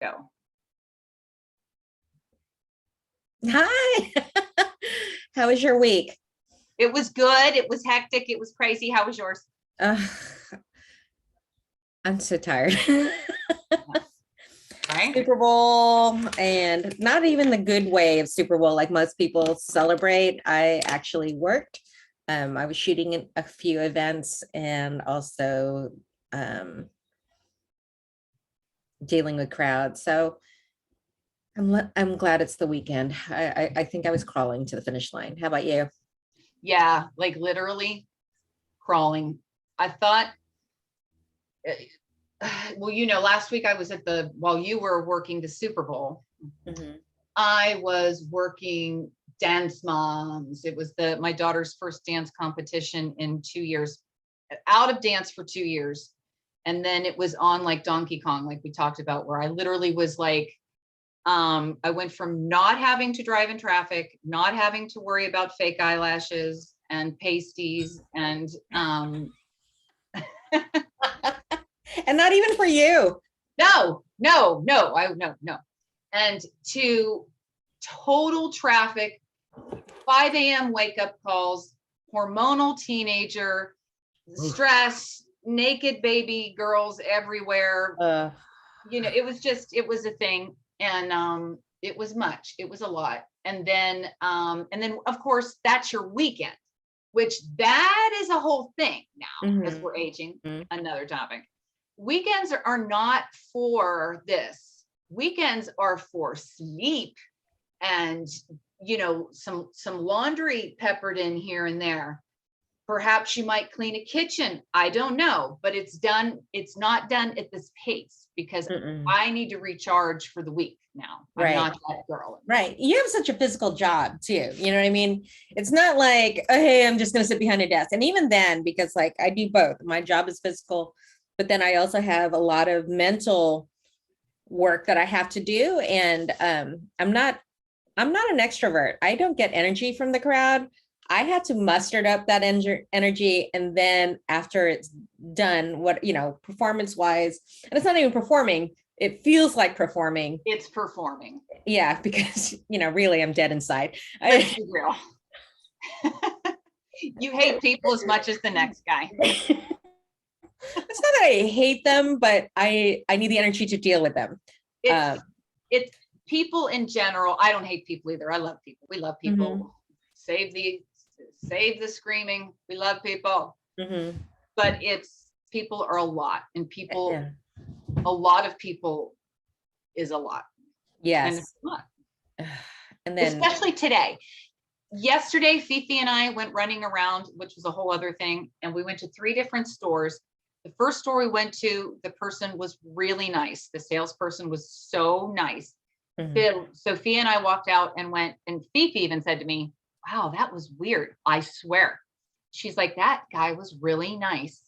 Go. Hi. How was your week? It was good. It was hectic. It was crazy. How was yours? Uh, I'm so tired. Right? Super Bowl, and not even the good way of Super Bowl like most people celebrate. I actually worked. I was shooting in a few events and also um, dealing with crowds. So I'm glad it's the weekend. I think I was crawling to the finish line. How about you? Yeah, like literally crawling. I thought, well, last week I was while you were working the Super Bowl, Mhm. I was working Dance Moms. It was my daughter's first dance competition in 2 years, out of dance for 2 years. And then it was on like Donkey Kong, like we talked about, where I literally was like, I went from not having to drive in traffic, not having to worry about fake eyelashes and pasties and And not even for you. no. And to total traffic, 5 a.m. wake up calls, hormonal teenager, stress, naked baby girls everywhere. It was a thing. And it was much. It was a lot. And then of course that's your weekend, which that is a whole thing now as we're aging. Another topic. Weekends are not for this. Weekends are for sleep and some laundry peppered in here and there. Perhaps you might clean a kitchen. I don't know, but it's not done at this pace because I need to recharge for the week now. I'm Right. not that girl. Right. You have such a physical job too. You know what I mean? It's not like, oh, hey, I'm just going to sit behind a desk. And even then, because like I do both, my job is physical, but then I also have a lot of mental work that I have to do. And I'm not an extrovert. I don't get energy from the crowd. I had to muster up that energy. And then after it's done, performance wise, and it's not even performing, it feels like performing. It's performing. Yeah, because, really I'm dead inside. Let's be real. You hate people as much as the next guy. It's not that I hate them, but I need the energy to deal with them. It's people in general. I don't hate people either. I love people. We love people. Save the screaming. We love people. But people are a lot, and a lot of people is a lot. Yes. And it's a lot. And then especially today. Yesterday, Fifi and I went running around, which was a whole other thing. And we went to 3 different stores. The first store we went to, the person was really nice. The salesperson was so nice. Sophia and I walked out and went, and Fifi even said to me, wow, that was weird. I swear. She's like, that guy was really nice.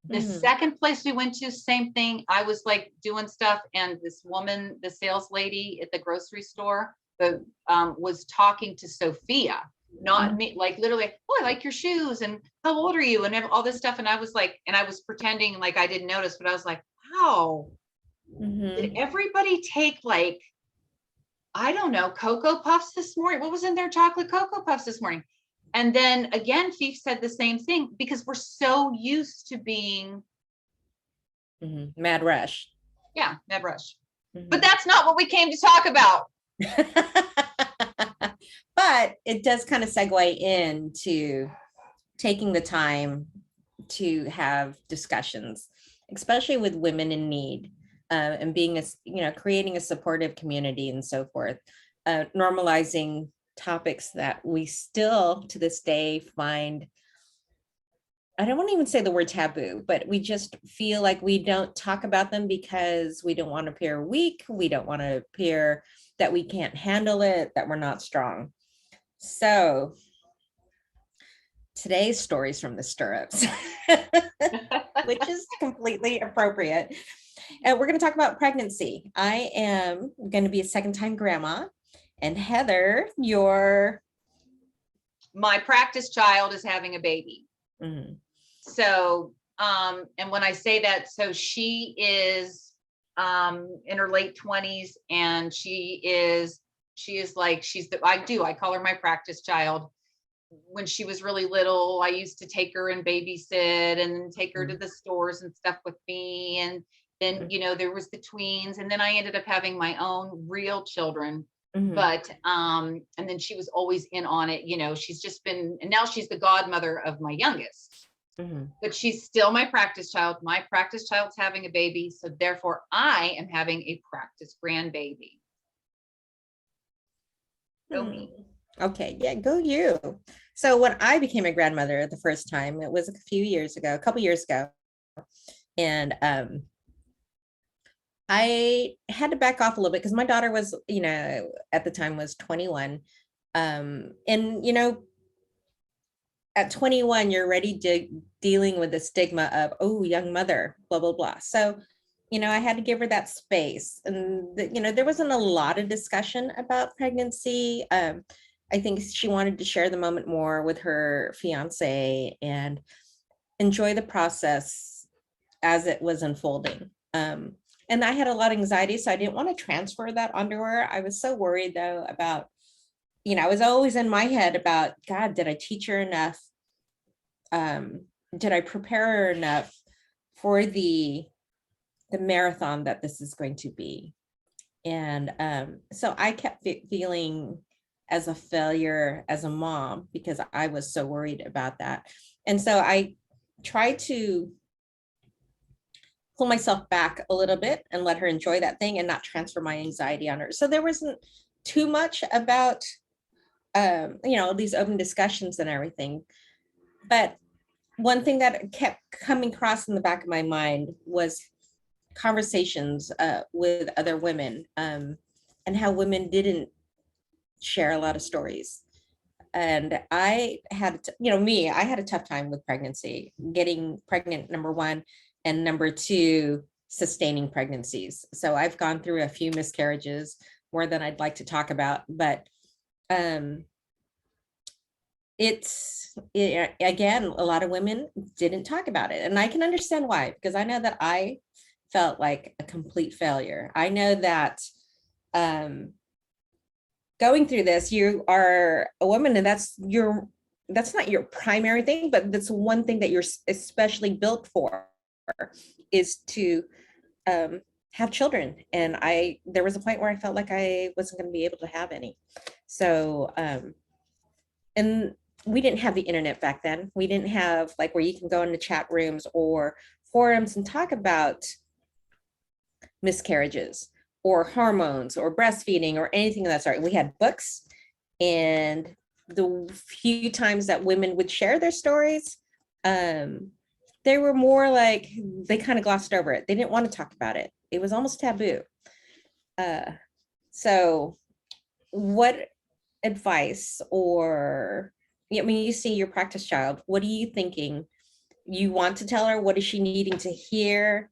The second place we went to, same thing. I was like doing stuff, and this woman, the sales lady at the grocery store, was talking to Sophia, not me, like literally, oh, I like your shoes, and how old are you, and all this stuff. And I was like, and I was pretending like I didn't notice, but I was like, wow, did everybody take like, I don't know, Cocoa Puffs this morning? What was in their chocolate Cocoa Puffs this morning? And then again, Fifi said the same thing, because we're so used to being mad rush. Yeah, mad rush. But that's not what we came to talk about. But it does kind of segue into taking the time to have discussions, especially with women in need, and being creating a supportive community and so forth, normalizing topics that we still to this day find, I don't want to even say the word taboo, but we just feel like we don't talk about them because we don't want to appear weak. We don't want to appear that we can't handle it, that we're not strong. So today's stories from the Stirrups, which is completely appropriate. And we're going to talk about pregnancy. I am going to be a second-time grandma. And Heather, my practice child is having a baby. So, and when I say that, so she is in her late 20s, and she is like, I call her my practice child. When she was really little, I used to take her and babysit and take her to the stores and stuff with me. And then, there was the tweens, and then I ended up having my own real children. But, and then she was always in on it. She's just been, and now she's the godmother of my youngest, but she's still my practice child. My practice child's having a baby. So therefore I am having a practice grandbaby. Go me. Okay, yeah, go you. So when I became a grandmother the first time, it was a couple years ago. And I had to back off a little bit because my daughter was, at the time was 21. And, at 21, you're already dealing with the stigma of, oh, young mother, blah, blah, blah. So, I had to give her that space. And, there wasn't a lot of discussion about pregnancy. I think she wanted to share the moment more with her fiance and enjoy the process as it was unfolding. And I had a lot of anxiety, so I didn't want to transfer that onto her. I was so worried though about, I was always in my head about, God, did I teach her enough? Did I prepare her enough for the marathon that this is going to be? And so I kept feeling as a failure as a mom because I was so worried about that. And so I tried to pull myself back a little bit and let her enjoy that thing and not transfer my anxiety on her. So there wasn't too much about, these open discussions and everything. But one thing that kept coming across in the back of my mind was conversations with other women and how women didn't share a lot of stories. And I had, I had a tough time with pregnancy, getting pregnant, number one, and number two, sustaining pregnancies. So I've gone through a few miscarriages, more than I'd like to talk about, but again, a lot of women didn't talk about it. And I can understand why, because I know that I felt like a complete failure. I know that going through this, you are a woman, and that's not your primary thing, but that's one thing that you're especially built for, is to have children. And there was a point where I felt like I wasn't going to be able to have any. So, and we didn't have the internet back then. We didn't have like where you can go into chat rooms or forums and talk about miscarriages or hormones or breastfeeding or anything of that sort. We had books, and the few times that women would share their stories, they were more like, they kind of glossed over it. They didn't want to talk about it. It was almost taboo. So what advice, or, you see your practice child, what are you thinking you want to tell her? What is she needing to hear?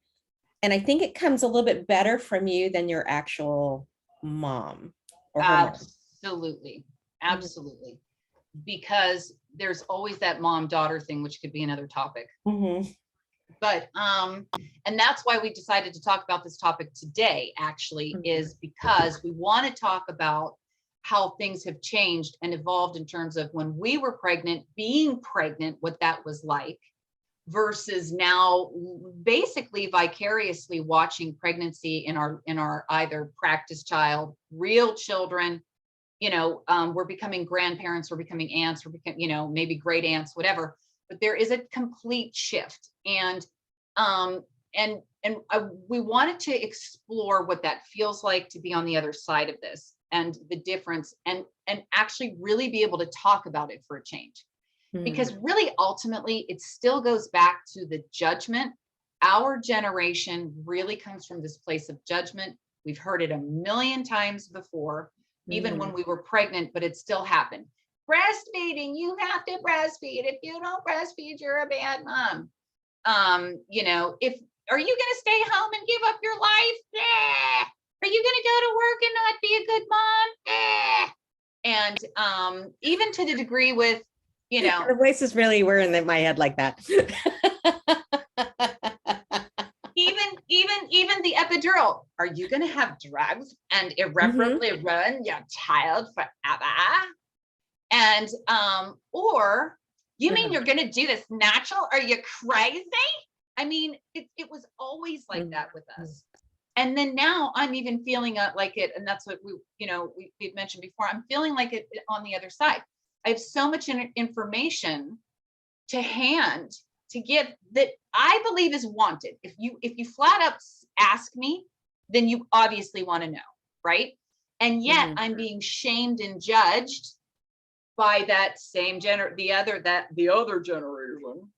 And I think it comes a little bit better from you than your actual mom or her mom. Absolutely. Because there's always that mom-daughter thing, which could be another topic. But, and that's why we decided to talk about this topic today, actually, is because we want to talk about how things have changed and evolved in terms of when we were pregnant, being pregnant, what that was like, versus now basically vicariously watching pregnancy in our either practice child, real children, we're becoming grandparents, we're becoming aunts, we're becoming, maybe great aunts, whatever, but there is a complete shift. And we wanted to explore what that feels like to be on the other side of this and the difference, and actually really be able to talk about it for a change. Because really, ultimately, it still goes back to the judgment. Our generation really comes from this place of judgment. We've heard it a million times before, even when we were pregnant, but it still happened. Breastfeeding, you have to breastfeed. If you don't breastfeed, you're a bad mom. If are you going to stay home and give up your life? Are you going to go to work and not be a good mom? And even to the degree with, the voices really were in my head like that. even the epidural. Are you going to have drugs and irreparably ruin your child forever? And, or you mean you're going to do this natural? Are you crazy? I mean, it was always like that with us. And then now I'm even feeling like it. And that's what we'd mentioned before. I'm feeling like it on the other side. I have so much information to hand to give that I believe is wanted. If you flat out ask me, then you obviously want to know, right? And yet I'm being shamed and judged by that same the other generation,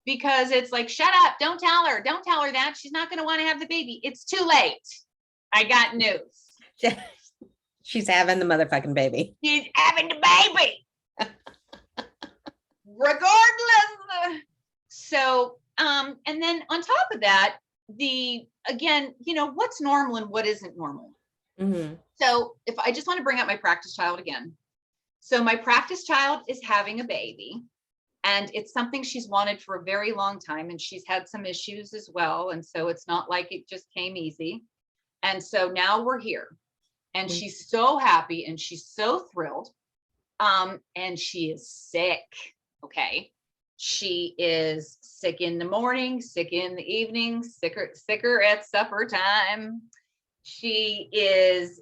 because it's like, shut up, don't tell her that, she's not going to want to have the baby. It's too late. I got news. She's having the motherfucking baby. She's having the baby. Regardless. So, and then on top of that, again, what's normal and what isn't normal. So if I just want to bring up my practice child again. So my practice child is having a baby, and it's something she's wanted for a very long time. And she's had some issues as well. And so it's not like it just came easy. And so now we're here, and she's so happy and she's so thrilled. And she is sick. Okay. She is sick in the morning, sick in the evening, sicker at supper time. She is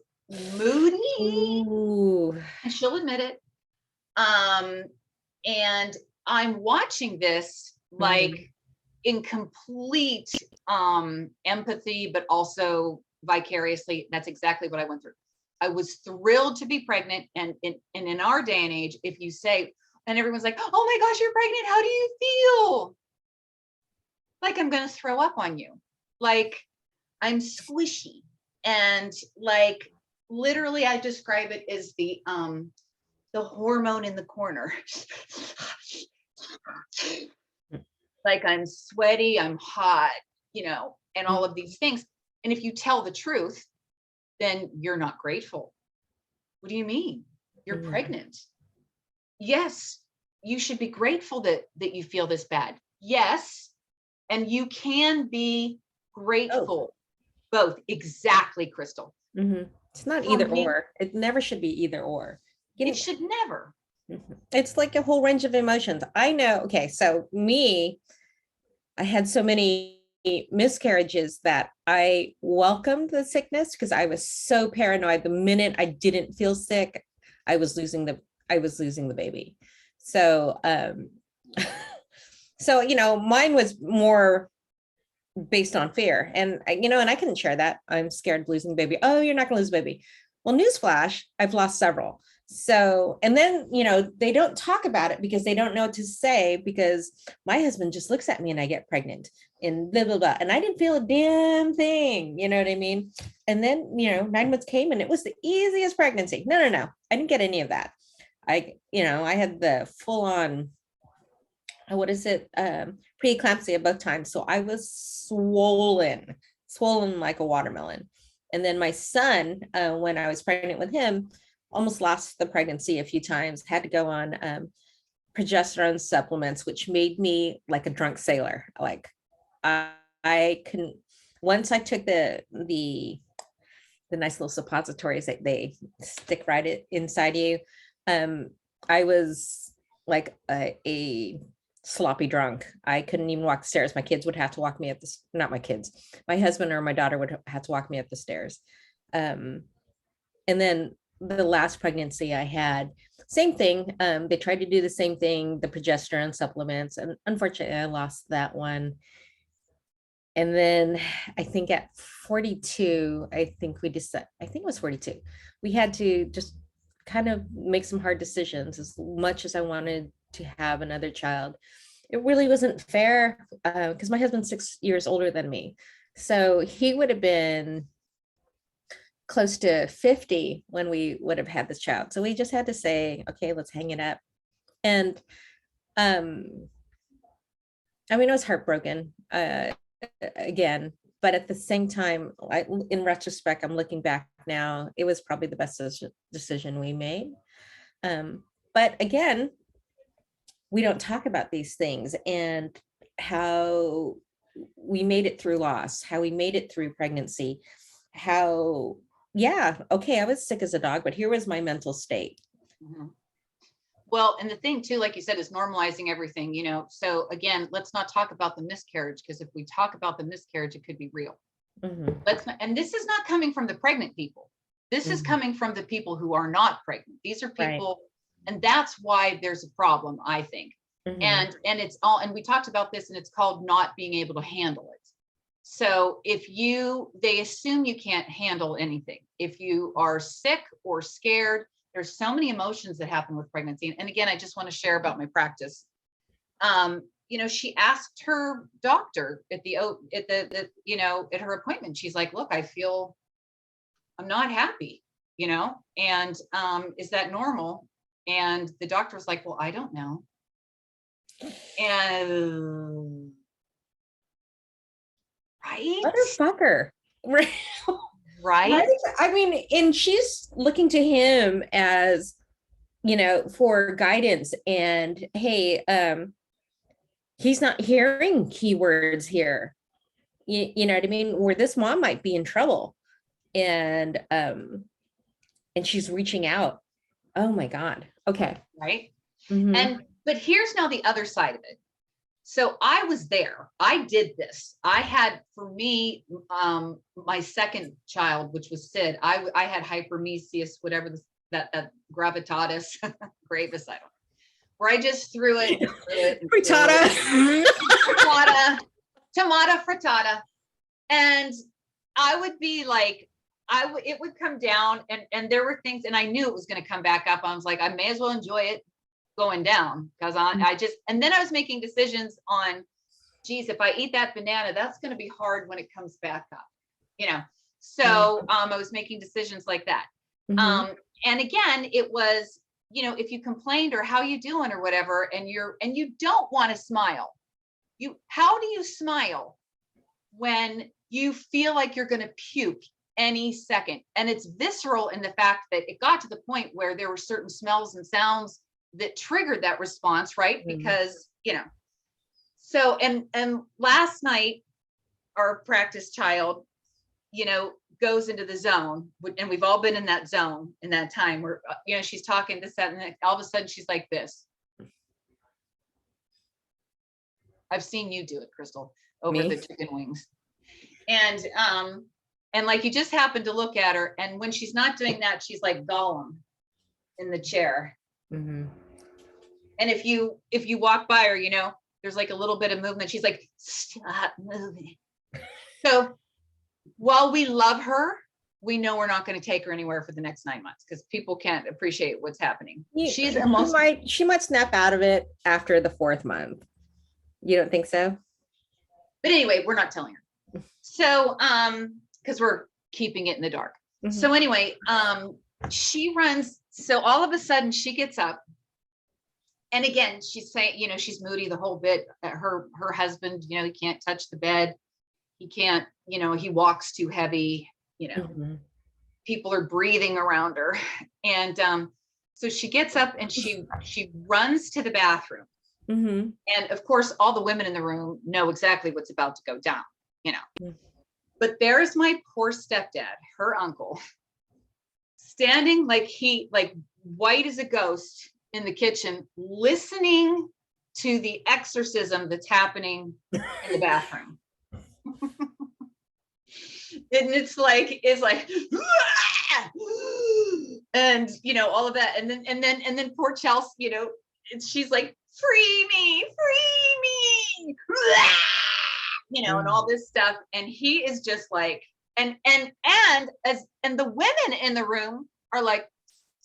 moody. Ooh. And she'll admit it. And I'm watching this like in complete empathy, but also vicariously. That's exactly what I went through. I was thrilled to be pregnant. And in our day and age, if you say, and everyone's like, oh my gosh, you're pregnant, how do you feel? Like I'm going to throw up on you. Like I'm squishy. And like literally I describe it as the hormone in the corner. Like I'm sweaty, I'm hot, and all of these things. And if you tell the truth, then you're not grateful. What do you mean? You're pregnant. Yes, you should be grateful that you feel this bad. Yes. And you can be grateful. Both. Exactly, Crystal. It's not either or. It never should be either or. It should never. It's like a whole range of emotions. I know. Okay. So I had so many miscarriages that I welcomed the sickness because I was so paranoid. The minute I didn't feel sick, I was losing the baby. So, mine was more based on fear, and I couldn't share that. I'm scared of losing the baby. Oh, you're not going to lose the baby. Well, newsflash, I've lost several. So, and then, they don't talk about it because they don't know what to say, because my husband just looks at me and I get pregnant and blah, blah, blah. And I didn't feel a damn thing. You know what I mean? And then, 9 months came and it was the easiest pregnancy. No. I didn't get any of that. I had the full on, what is it? Preeclampsia both times. So I was swollen like a watermelon. And then my son, when I was pregnant with him, almost lost the pregnancy a few times, had to go on progesterone supplements, which made me like a drunk sailor. Like I couldn't, once I took the nice little suppositories that they stick right inside you, I was like a sloppy drunk. I couldn't even walk the stairs. My kids would have to walk me up not my kids, my husband or my daughter would have to walk me up the stairs. And then the last pregnancy I had, same thing. They tried to do the same thing, the progesterone supplements, and unfortunately I lost that one. And then I think at 42, I think it was 42, we had to just kind of make some hard decisions. As much as I wanted to have another child, it really wasn't fair, because my husband's 6 years older than me. So he would have been close to 50 when we would have had this child. So we just had to say, okay, let's hang it up. And I was heartbroken again, but at the same time, in retrospect, I'm looking back now, it was probably the best decision we made. But again, we don't talk about these things, and how we made it through loss, how we made it through pregnancy, how, yeah, okay, I was sick as a dog, but here was my mental state. Mhm. Well, and the thing too, like you said, is normalizing everything, you know. So again, let's not talk about the miscarriage, because if we talk about the miscarriage, it could be real. Mhm. Let's not, and this is not coming from the pregnant people. This is Mhm. coming from the people who are not pregnant. These are Right. people, and that's why there's a problem, I think. Mhm. And it's all, and we talked about this, and it's called not being able to handle it. So if you, they assume you can't handle anything. If you are sick or scared, there's so many emotions that happen with pregnancy. And again, I just want to share about my practice. You know, she asked her doctor at you know, at her appointment, she's like, look, I feel I'm not happy, you know, and is that normal? And the doctor was like, well, I don't know. And right, Motherfucker. Right. right, I mean, and she's looking to him as, you know, for guidance, and hey, he's not hearing keywords here. You know what I mean? Where this mom might be in trouble. And she's reaching out. Oh my God. Okay. right. Mhm. And but here's now the other side of it. So I was there. I did this. I had, for me, my second child, which was Sid. I had hypermesis, whatever that gravitatus, gravis, I don't know, where I just threw it, and threw it, and threw it. Frittata. Tomata frittata. And I would be like, it would come down, and there were things, and I knew it was going to come back up. I was like, I may as well enjoy it going down, because I just, and then I was making decisions on, geez, if I eat that banana, that's going to be hard when it comes back up, you know. So I was making decisions like that. Mhm. And again, it was, you know, if you complained or how you doing or whatever, and you don't want to smile, how do you smile when you feel like you're going to puke any second? And it's visceral in the fact that it got to the point where there were certain smells and sounds that triggered that response, right? Mhm. Because, you know, so, and last night, our practice child, you know, goes into the zone, and we've all been in that zone in that time where, you know, she's talking this, that, and then all of a sudden she's like this. I've seen you do it, Crystal, over Me? the chicken wings. And like, you just happen to look at her, and when she's not doing that, she's like Gollum in the chair. Mhm. And if you walk by her, you know, there's like a little bit of movement. She's like, stop moving. So while we love her, we know we're not going to take her anywhere for the next 9 months, because people can't appreciate what's happening. She might snap out of it after the 4th month. You don't think so? But anyway, we're not telling her. So, because we're keeping it in the dark. Mhm. So anyway, she runs. So all of a sudden she gets up. And again, she's saying, you know, she's moody the whole bit. Her husband, you know, he can't touch the bed. He can't, you know, he walks too heavy, you know, Mhm. people are breathing around her. And so she gets up and she runs to the bathroom. Mhm. And of course, all the women in the room know exactly what's about to go down, you know. Mhm. But there's my poor stepdad, her uncle, standing like white as a ghost in the kitchen, listening to the exorcism that's happening in the bathroom. And it's like and you know, all of that, and then poor Chelsea, you know, she's like, free me, you know, and all this stuff. And he is just like, and the women in the room are like,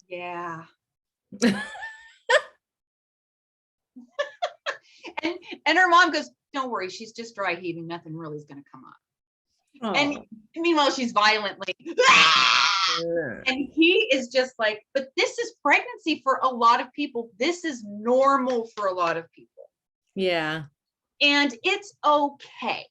yeah. And her mom goes, don't worry, she's just dry heaving, nothing really is going to come up. And Oh. meanwhile, she's violently, and he is just like, but this is pregnancy for a lot of people. This is normal for a lot of people. Yeah. And it's okay.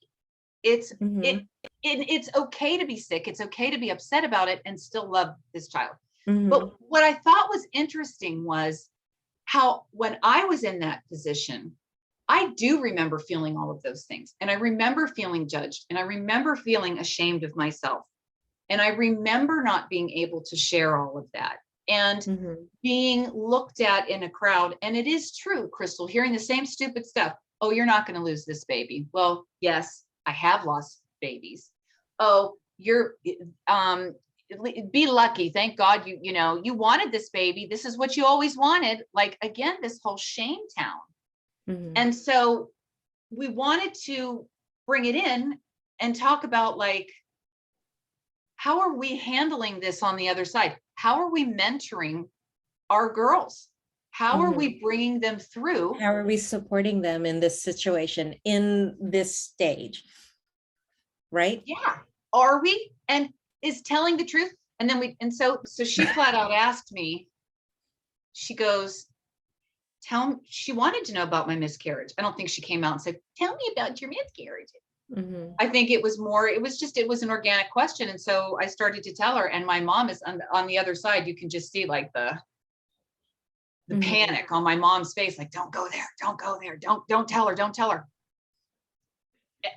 It's Mhm. it's okay to be sick. It's okay to be upset about it and still love this child. Mhm. But what I thought was interesting was how, when I was in that position, I do remember feeling all of those things. And I remember feeling judged, and I remember feeling ashamed of myself. And I remember not being able to share all of that and being looked at in a crowd. And it is true, Crystal, hearing the same stupid stuff. Oh, you're not going to lose this baby. Well, yes, I have lost babies. Oh, you're be lucky. Thank God you wanted this baby. This is what you always wanted. Like, again, this whole shame town. And so we wanted to bring it in and talk about, like, how are we handling this on the other side? How are we mentoring our girls? How are we bringing them through? How are we supporting them in this situation, in this stage? Right? Yeah. Are we? And is telling the truth? And then so she flat out asked me, she goes, she wanted to know about my miscarriage. I don't think she came out and said, tell me about your miscarriage. I think it was an organic question. And so I started to tell her, and my mom is on the other side. You can just see like the panic on my mom's face, like, don't go there, don't go there, don't tell her.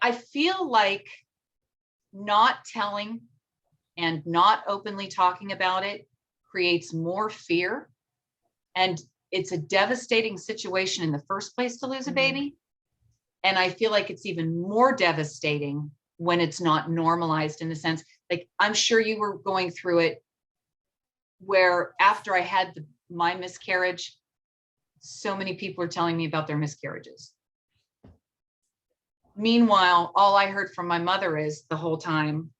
I feel like not telling and not openly talking about it creates more fear. And it's a devastating situation in the first place to lose a baby. And I feel like it's even more devastating when it's not normalized, in the sense, like, I'm sure you were going through it, where after I had my miscarriage, so many people are telling me about their miscarriages. Meanwhile, all I heard from my mother is the whole time,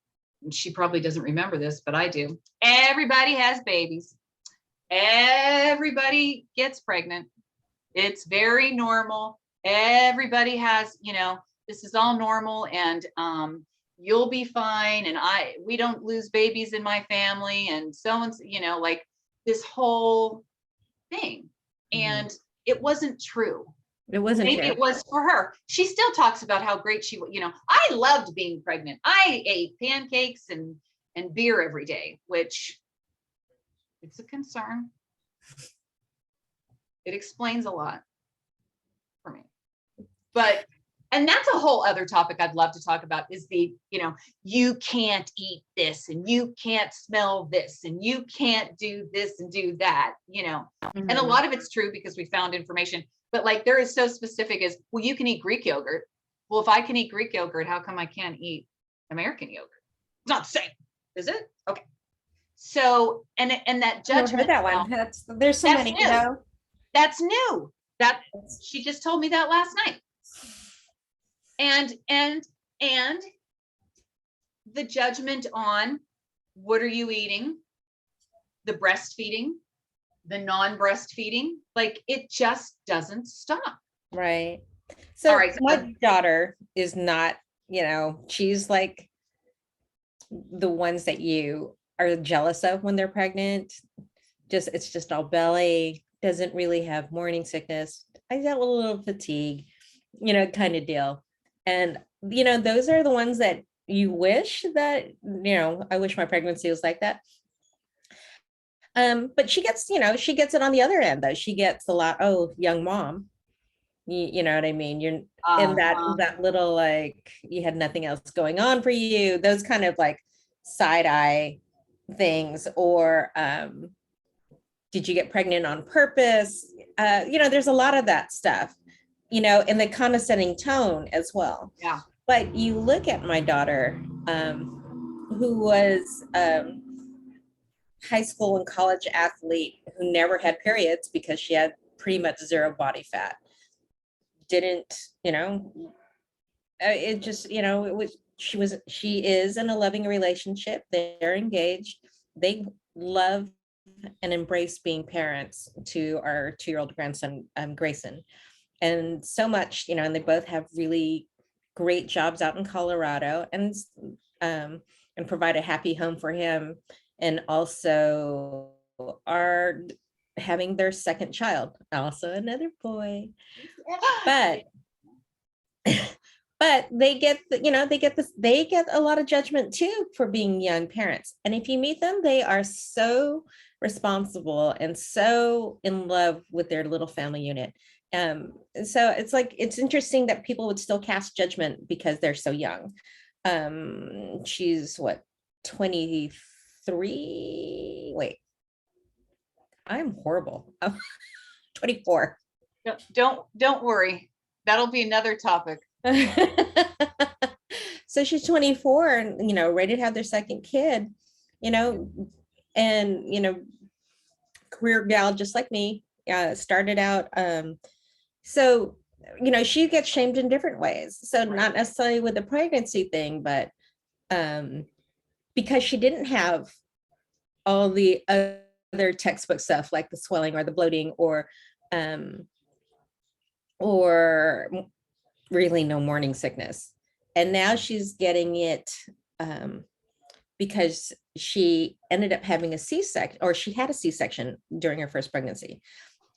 and she probably doesn't remember this, but I do. Everybody has babies. Everybody gets pregnant. It's very normal. Everybody has, this is all normal, and you'll be fine. And we don't lose babies in my family, and so and like this whole thing. And it wasn't true. It wasn't Maybe true. It was for her. She still talks about how great I loved being pregnant. I ate pancakes and beer every day, which it's a concern. It explains a lot for me. And that's a whole other topic I'd love to talk about, is you can't eat this, and you can't smell this, and you can't do this and do that, and a lot of it's true because we found information, but like, there is so specific as, well, you can eat Greek yogurt. Well, if I can eat Greek yogurt, how come I can't eat American yogurt? It's not the same, is it? Okay. So, and that judgment. That one. There's so many, new. That's new. She just told me that last night. And the judgment on what are you eating, the breastfeeding, the non-breastfeeding, like, it just doesn't stop. Right. So, all right, my daughter is not, she's like the ones that you are jealous of when they're pregnant. It's just all belly, doesn't really have morning sickness. I got a little fatigue, kind of deal. And, those are the ones that you wish that, I wish my pregnancy was like that. But she gets it on the other end, though. She gets a lot, oh, young mom, you know what I mean? You're in that little, like, you had nothing else going on for you, those kind of like side eye things, or did you get pregnant on purpose? There's a lot of that stuff, in the condescending tone as well. Yeah. But you look at my daughter, who was high school and college athlete, who never had periods because she had pretty much zero body fat. Didn't, it just, she is in a loving relationship. They're engaged. They love and embrace being parents to our 2-year-old grandson, Grayson. And so much, and they both have really great jobs out in Colorado, and provide a happy home for him, and also are having their second child, also another boy. But they get they get a lot of judgment too for being young parents. And if you meet them, they are so responsible and so in love with their little family unit. So it's like, it's interesting that people would still cast judgment because they're so young. She's what, 23? Wait, I'm horrible. 24. Don't worry. That'll be another topic. So she's 24 and, ready to have their second kid, and, career gal, just like me, started out. So, she gets shamed in different ways. So not necessarily with the pregnancy thing, but because she didn't have all the other textbook stuff like the swelling or the bloating or really no morning sickness. And now she's getting it because she ended up having a C-section, or she had a C-section during her first pregnancy.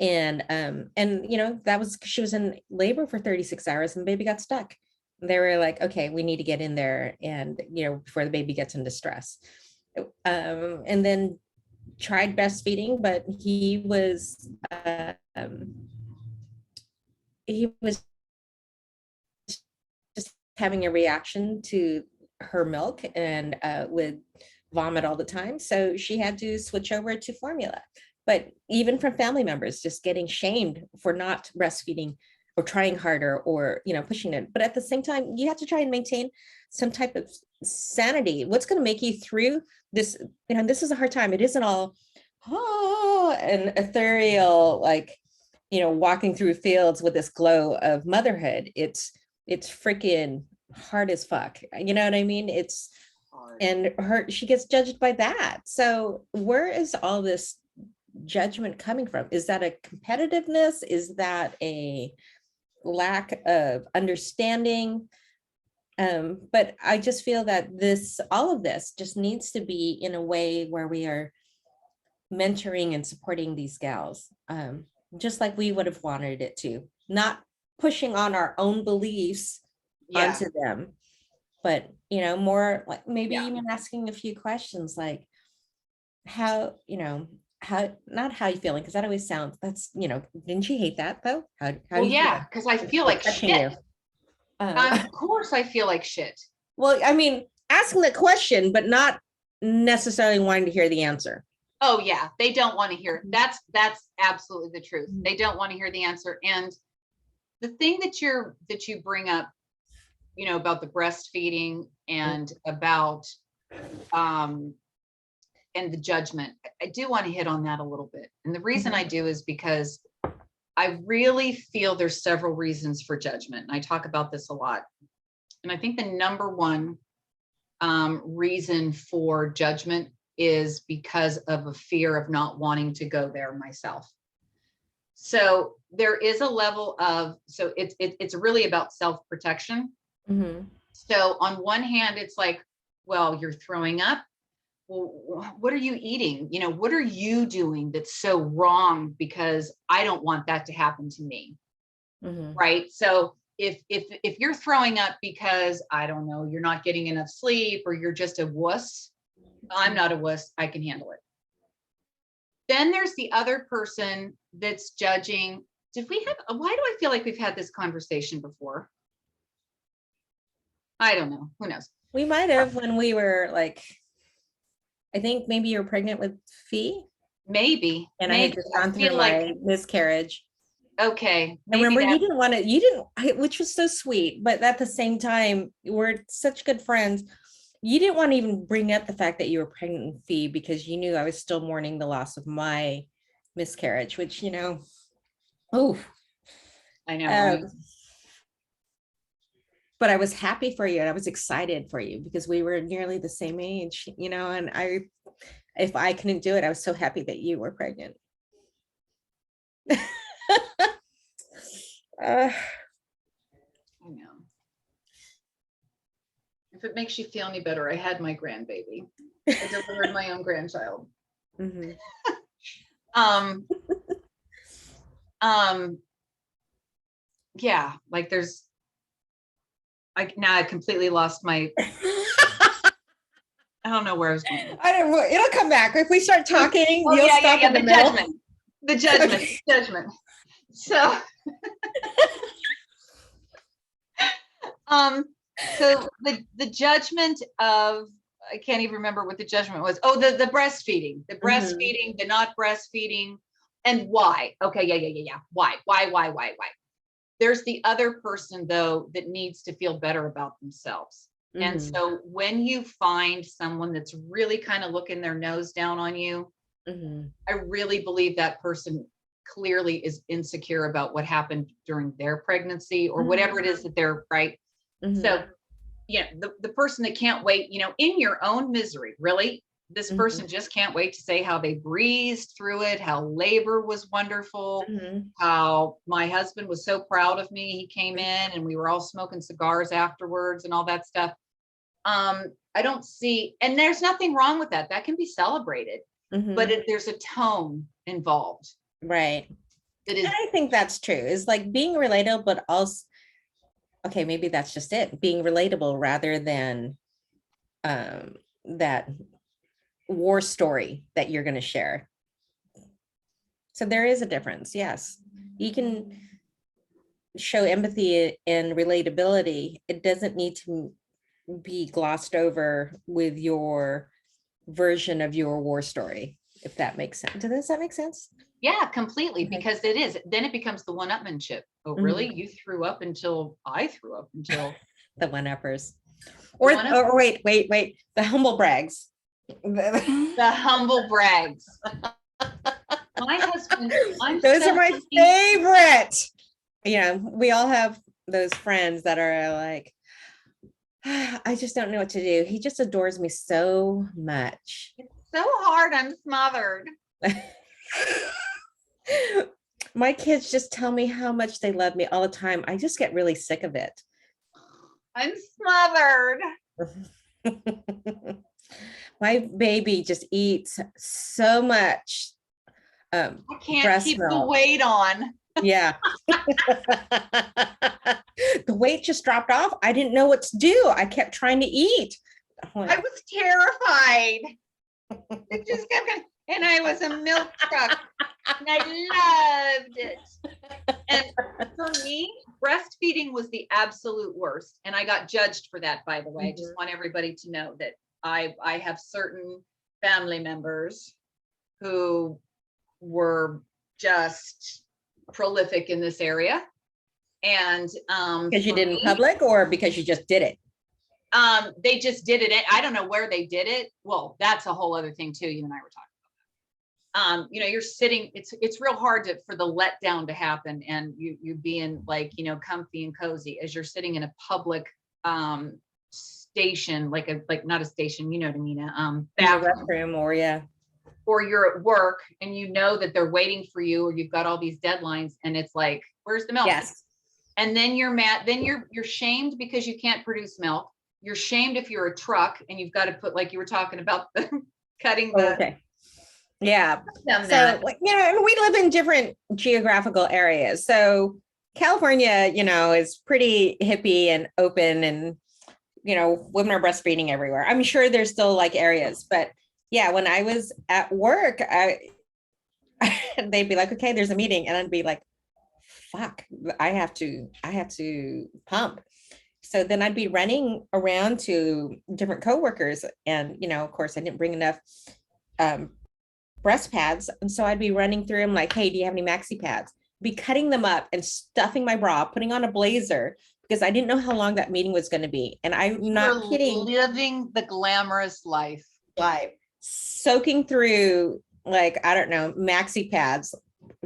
And that was, she was in labor for 36 hours and the baby got stuck. They were like, okay, we need to get in there and, before the baby gets in distress. And then tried breastfeeding, but he was just having a reaction to her milk and would vomit all the time. So she had to switch over to formula. But even from family members, just getting shamed for not breastfeeding or trying harder or, pushing it. But at the same time, you have to try and maintain some type of sanity. What's going to make you through this? This is a hard time. It isn't all, and ethereal, like, walking through fields with this glow of motherhood. It's freaking hard as fuck. You know what I mean? It's hard. And she gets judged by that. So where is all this judgment coming from? Is that a competitiveness? Is that a lack of understanding? But I just feel that all of this just needs to be in a way where we are mentoring and supporting these gals, just like we would have wanted it to, not pushing on our own beliefs onto them, but more like maybe even asking a few questions like how not how you feeling, because that always sounds, that's didn't you hate that though? How because I feel like shit. Of course I feel like shit. Well, I mean, asking the question but not necessarily wanting to hear the answer. Oh yeah, they don't want to hear. That's absolutely the truth. They don't want to hear the answer. And the thing that you bring up, about the breastfeeding and about and the judgment, I do want to hit on that a little bit. And the reason I do is because I really feel there's several reasons for judgment. And I talk about this a lot. And I think the number one reason for judgment is because of a fear of not wanting to go there myself. So there is a level of, so it's really about self-protection. So on one hand, it's like, well, you're throwing up. Well, what are you eating? What are you doing that's so wrong? Because I don't want that to happen to me. Right. So if you're throwing up because, I don't know, you're not getting enough sleep or you're just a wuss, I'm not a wuss, I can handle it. Then there's the other person that's judging. Why do I feel like we've had this conversation before? I don't know. Who knows? We might have when we were like, I think maybe you were pregnant with Fee. Maybe. And I had just gone through my miscarriage. Okay. I remember you didn't, which was so sweet, but at the same time, we're such good friends. You didn't want to even bring up the fact that you were pregnant with Fee because you knew I was still mourning the loss of my miscarriage, which, oh, I know. Right? But I was happy for you and I was excited for you because we were nearly the same age, and if I couldn't do it, I was so happy that you were pregnant. I know. If it makes you feel any better, I had my grandbaby. I delivered my own grandchild. Yeah, like now I completely lost my. I don't know where I was going. It'll come back if we start talking. You'll stop in the middle. The judgment. So, so the judgment of, I can't even remember what the judgment was. Oh, the breastfeeding, the not breastfeeding, and why? Okay, yeah. Why? There's the other person though that needs to feel better about themselves. And so when you find someone that's really kind of looking their nose down on you, I really believe that person clearly is insecure about what happened during their pregnancy or whatever it is that they're right. So, the person that can't wait, in your own misery, really, this person just can't wait to say how they breezed through it, how labor was wonderful, how my husband was so proud of me. He came in and we were all smoking cigars afterwards and all that stuff. I don't see, and there's nothing wrong with that. That can be celebrated, but there's a tone involved. Right. That is, and I think that's true. It's like being relatable, but also, okay, maybe that's just it. Being relatable rather than that war story that you're going to share. So there is a difference. Yes. You can show empathy and relatability. It doesn't need to be glossed over with your version of your war story, if that makes sense. Does that make sense? Yeah, completely. Because it is, then it becomes the one-upmanship. Oh, really? You threw up until I threw up until the one-uppers. Or wait, the humble brags. The humble brags. My husband, those are my favorite. We all have those friends that are like, I just don't know what to do. He just adores me so much. It's so hard. I'm smothered. My kids just tell me how much they love me all the time. I just get really sick of it. I'm smothered. My baby just eats so much. I can't keep the weight on. Yeah. The weight just dropped off. I didn't know what to do. I kept trying to eat. I was terrified. It just kept, and I was a milk truck. And I loved it. And for me, breastfeeding was the absolute worst. And I got judged for that, by the way. I just want everybody to know that I have certain family members who were just prolific in this area. And because you did it in public or because you just did it? They just did it. I don't know where they did it. Well, that's a whole other thing too. You and I were talking about. You're sitting, it's real hard for the letdown to happen and you being like, comfy and cozy as you're sitting in a public station, like not a station, you know what I mean? Bathroom or you're at work and that they're waiting for you, or you've got all these deadlines and it's like, where's the milk? Yes. And then you're mad, then you're shamed because you can't produce milk. You're shamed if you're a truck and you've got to put, like you were talking about, the cutting the. Okay. Yeah. So, we live in different geographical areas. So California, is pretty hippie and open and, women are breastfeeding everywhere. I'm sure there's still like areas, but yeah, when I was at work, they'd be like, okay, there's a meeting. And I'd be like, fuck, I have to pump. So then I'd be running around to different coworkers and, of course I didn't bring enough breast pads. And so I'd be running through them like, hey, do you have any maxi pads? Be cutting them up and stuffing my bra, putting on a blazer because I didn't know how long that meeting was going to be. And I'm not kidding. Living the glamorous life. Soaking through like, I don't know, maxi pads,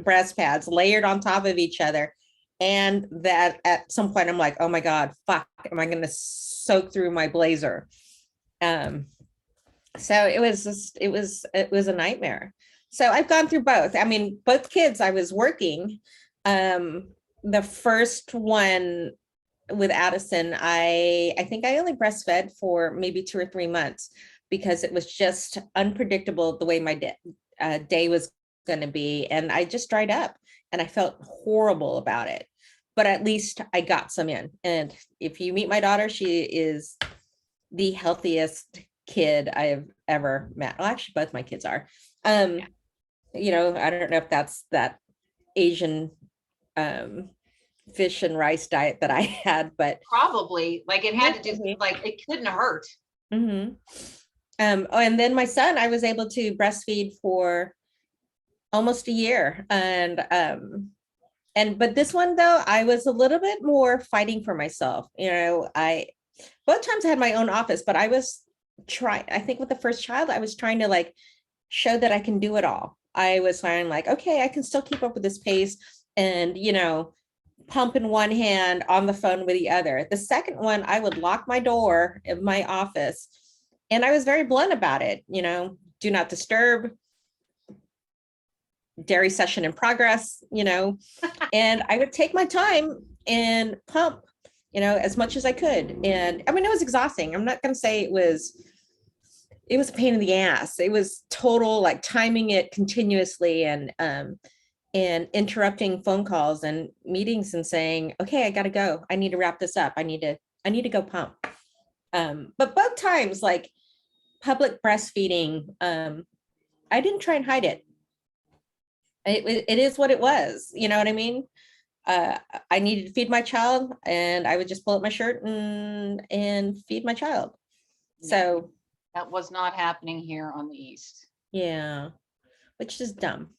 breast pads layered on top of each other. And that at some point I'm like, oh my God, fuck, am I going to soak through my blazer? So it was a nightmare. So I've gone through both. I mean, both kids, I was working. The first one with Addison, I think I only breastfed for maybe 2 or 3 months because it was just unpredictable the way my day was going to be. And I just dried up and I felt horrible about it. But at least I got some in. And if you meet my daughter, she is the healthiest kid I have ever met. Well, actually, both my kids are. I don't know if that's that Asian fish and rice diet that I had, but Probably, like it had to do, like it couldn't hurt. oh, and then my son, I was able to breastfeed for almost a year. But this one though, I was a little bit more fighting for myself. I both times I had my own office, but I think with the first child, I was trying to like show that I can do it all. I was trying like, okay, I can still keep up with this pace and, pump in one hand on the phone with the other. The second one, I would lock my door in my office and I was very blunt about it, do not disturb, dairy session in progress, and I would take my time and pump, as much as I could. And I mean, it was exhausting. I'm not going to say it was a pain in the ass. It was total like timing it continuously and interrupting phone calls and meetings and saying, okay, I got to go. I need to wrap this up. I need to go pump. But both times, like public breastfeeding, I didn't try and hide it. It is what it was. You know what I mean? I needed to feed my child and I would just pull up my shirt and feed my child. So that was not happening here on the East. Yeah, which is dumb.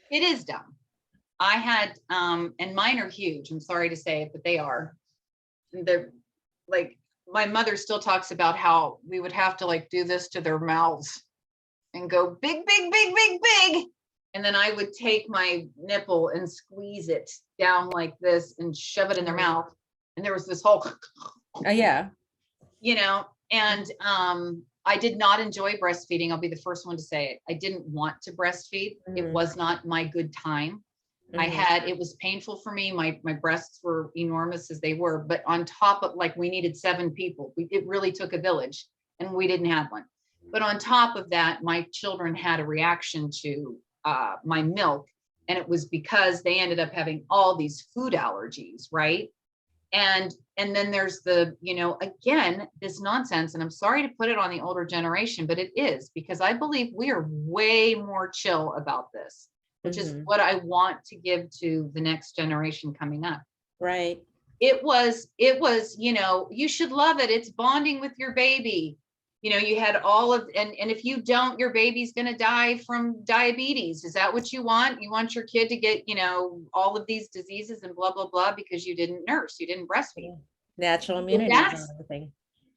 It is dumb. I had, and mine are huge. I'm sorry to say it, but they are. They're like, my mother still talks about how we would have to like do this to their mouths and go big, big, big, big, big. And then I would take my nipple and squeeze it down like this and shove it in their mouth. And there was this whole, yeah, and I did not enjoy breastfeeding. I'll be the first one to say it. I didn't want to breastfeed. It was not my good time. It was painful for me. My breasts were enormous as they were, but on top of like, we needed 7 people. It really took a village and we didn't have one. But on top of that, my children had a reaction to my milk. And it was because they ended up having all these food allergies, right? And then there's the, again, this nonsense, and I'm sorry to put it on the older generation, but it is, because I believe we are way more chill about this, which is what I want to give to the next generation coming up. Right. It was, you should love it. It's bonding with your baby. You had all of, and if you don't, your baby's going to die from diabetes. Is that what you want? You want your kid to get, all of these diseases and blah, blah, blah, because you didn't nurse, you didn't breastfeed. Natural immunity.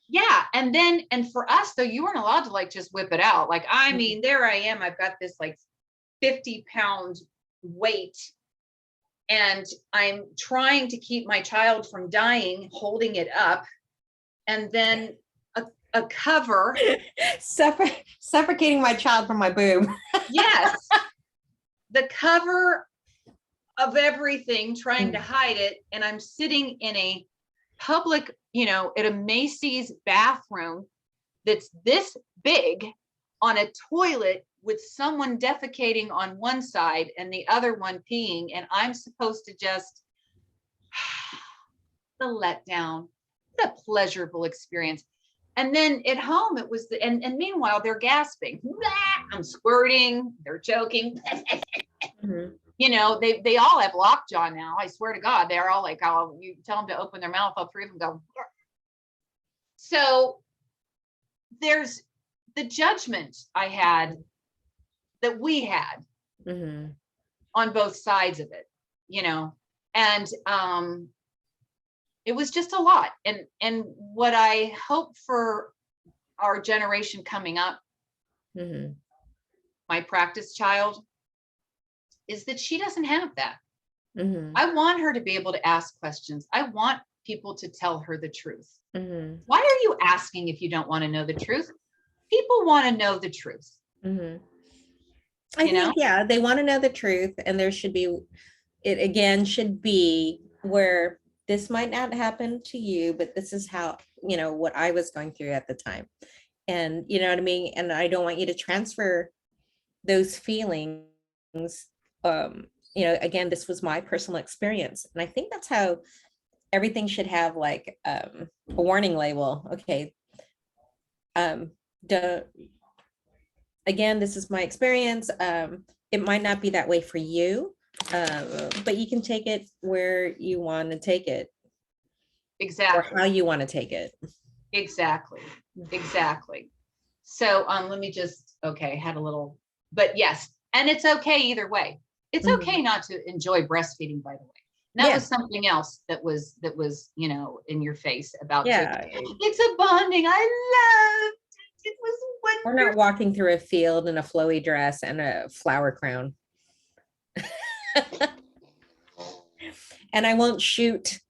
Yeah. And for us though, you weren't allowed to like, just whip it out. Like, I mean, there I am, I've got this like 50-pound weight and I'm trying to keep my child from dying, holding it up. And then a cover. Suffocating my child from my boob. Yes. The cover of everything, trying to hide it. And I'm sitting in a public, at a Macy's bathroom that's this big on a toilet with someone defecating on one side and the other one peeing. And I'm supposed to just, the letdown, the pleasurable experience. And then at home, it was, and meanwhile, they're gasping. I'm squirting, they're choking. They all have lockjaw now. I swear to God, they're all like, oh, you tell them to open their mouth, all 3 of them go. So there's the judgment I had, that we had on both sides of it, and it was just a lot. And what I hope for our generation coming up, my practice child, is that she doesn't have that. I want her to be able to ask questions. I want people to tell her the truth. Why are you asking if you don't want to know the truth? People want to know the truth. I think, yeah, they want to know the truth, and there should be, it again should be where this might not happen to you, but this is how, what I was going through at the time. And you know what I mean? And I don't want you to transfer those feelings. Again, this was my personal experience. And I think that's how everything should have like a warning label. Okay. Again, this is my experience. It might not be that way for you, But you can take it where you want to take it, or Exactly. how you want to take it. Exactly. Exactly. So let me just, okay, had a little, but yes, and it's okay either way. It's Mhm. okay not to enjoy breastfeeding, by the way. And that Yeah. was something else that was, you know, in your face about Yeah. it's a bonding. I loved it. It was We're wonderful. not walking through a field in a flowy dress and a flower crown. And I won't shoot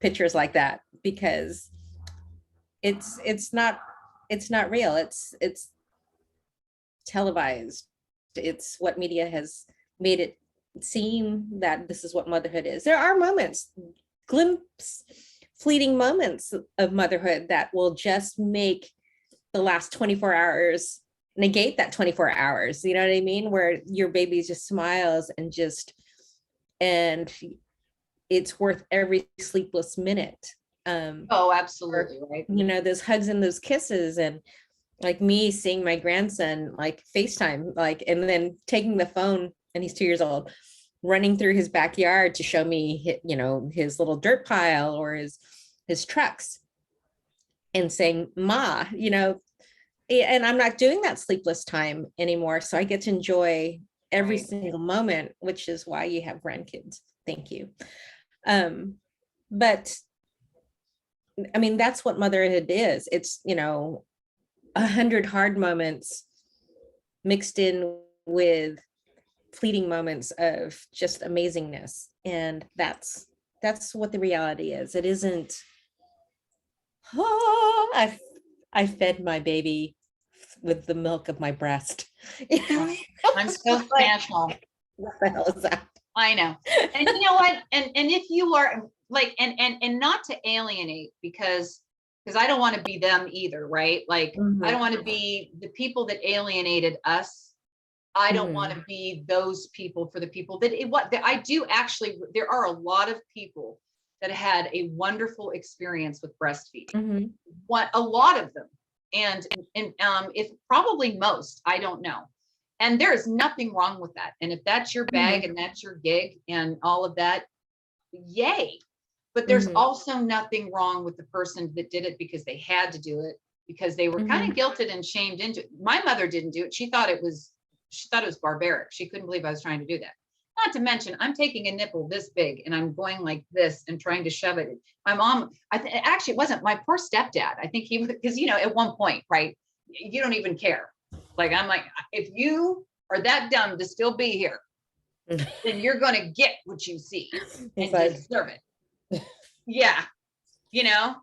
pictures like that, because it's not real. It's televised. It's what media has made it seem that this is what motherhood is. There are moments, fleeting moments of motherhood that will just make the last 24 hours negate that 24 hours. You know what I mean? Where your baby just smiles and it's worth every sleepless minute. Oh, Or, absolutely. Right. you know, those hugs and those kisses, and like me seeing my grandson like FaceTime, like, and then taking the phone, and he's 2 years old, running through his backyard to show me, you know, his little dirt pile or his trucks, and saying, "Ma," you know, and I'm not doing that sleepless time anymore. So I get to enjoy every Right. single moment, which is why you have grandkids. Thank you. But I mean, that's what motherhood is. It's, you know, 100 hard moments mixed in with fleeting moments of just amazingness. And that's what the reality is. It isn't, oh, I fed my baby with the milk of my breast. I'm so Like, national. what the hell is that? I know. And you know what? And if you are like, and not to alienate, because I don't want to be them either, right? Like I don't want to be the people that alienated us. I don't want to be those people for the people that I do actually, there are a lot of people that had a wonderful experience with breastfeeding. A lot of them. And if probably most, I don't know. And there's nothing wrong with that. And if that's your bag and that's your gig and all of that, yay. But there's also nothing wrong with the person that did it because they had to do it, because they were kind of guilted and shamed into it. My mother didn't do it. She thought it was barbaric. She couldn't believe I was trying to do that. Not to mention, I'm taking a nipple this big and I'm going like this and trying to shove it. My mom, actually, it wasn't my poor stepdad. I think he, because, you know, at one point, right, you don't even care. Like, I'm like, if you are that dumb to still be here, then you're going to get what you see and deserve it. Yeah. You know,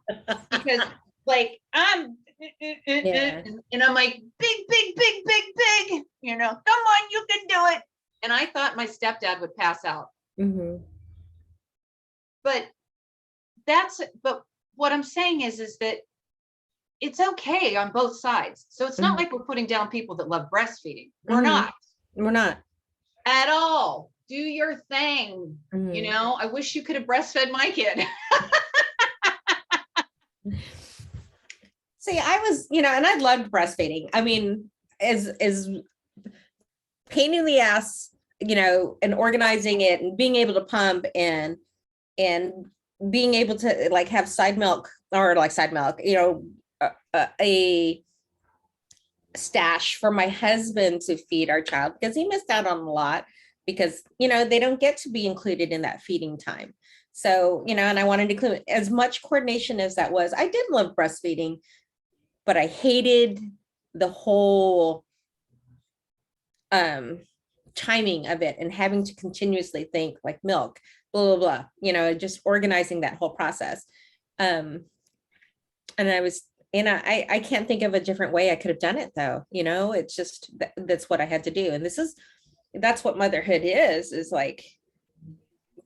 because like I'm, and I'm like, big, you know, come on, you can do it. And I thought my stepdad would pass out. But but what I'm saying is that it's okay on both sides. So it's not like we're putting down people that love breastfeeding. We're not. We're not. At all. Do your thing. You know, I wish you could have breastfed my kid. See, I was, you know, and I loved breastfeeding. I mean, as pain in the ass, you know, and organizing it and being able to pump and being able to like have side milk, you know, a stash for my husband to feed our child, because he missed out on a lot, because, you know, they don't get to be included in that feeding time. So, you know, and I wanted to include as much coordination as that was. I did love breastfeeding, but I hated the whole timing of it and having to continuously think like milk, blah, blah, blah, you know, just organizing that whole process. And I can't think of a different way I could have done it though. You know, it's just, that's what I had to do. And that's what motherhood is like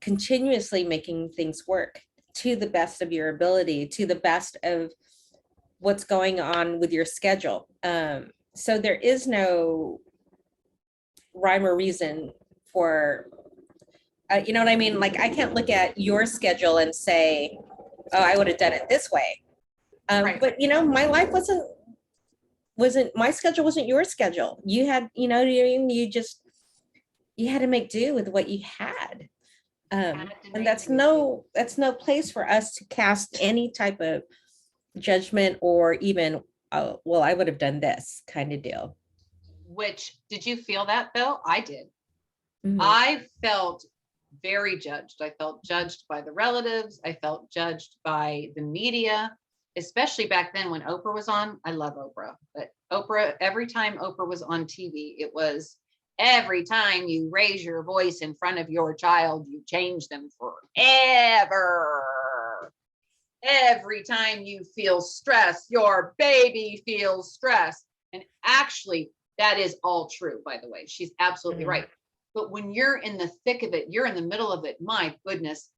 continuously making things work to the best of your ability, to the best of what's going on with your schedule. So there is no rhyme or reason for, you know what I mean? Like, I can't look at your schedule and say, oh, I would have done it this way. Right. But, you know, my life wasn't my schedule wasn't your schedule. You had, you know, you just, you had to make do with what you had. Had to And make that's do. no place for us to cast any type of judgment or even, well, I would have done this kind of deal. Which, did you feel that though? I did. Mhm. I felt very judged. I felt judged by the relatives. I felt judged by the media, especially back then when Oprah was on. I love Oprah, but Oprah, every time Oprah was on TV, it was every time you raise your voice in front of your child, you change them forever. Every time you feel stress, your baby feels stress. And actually, that is all true, by the way. She's absolutely Mhm. right. But when you're in the thick of it, you're in the middle of it, my goodness,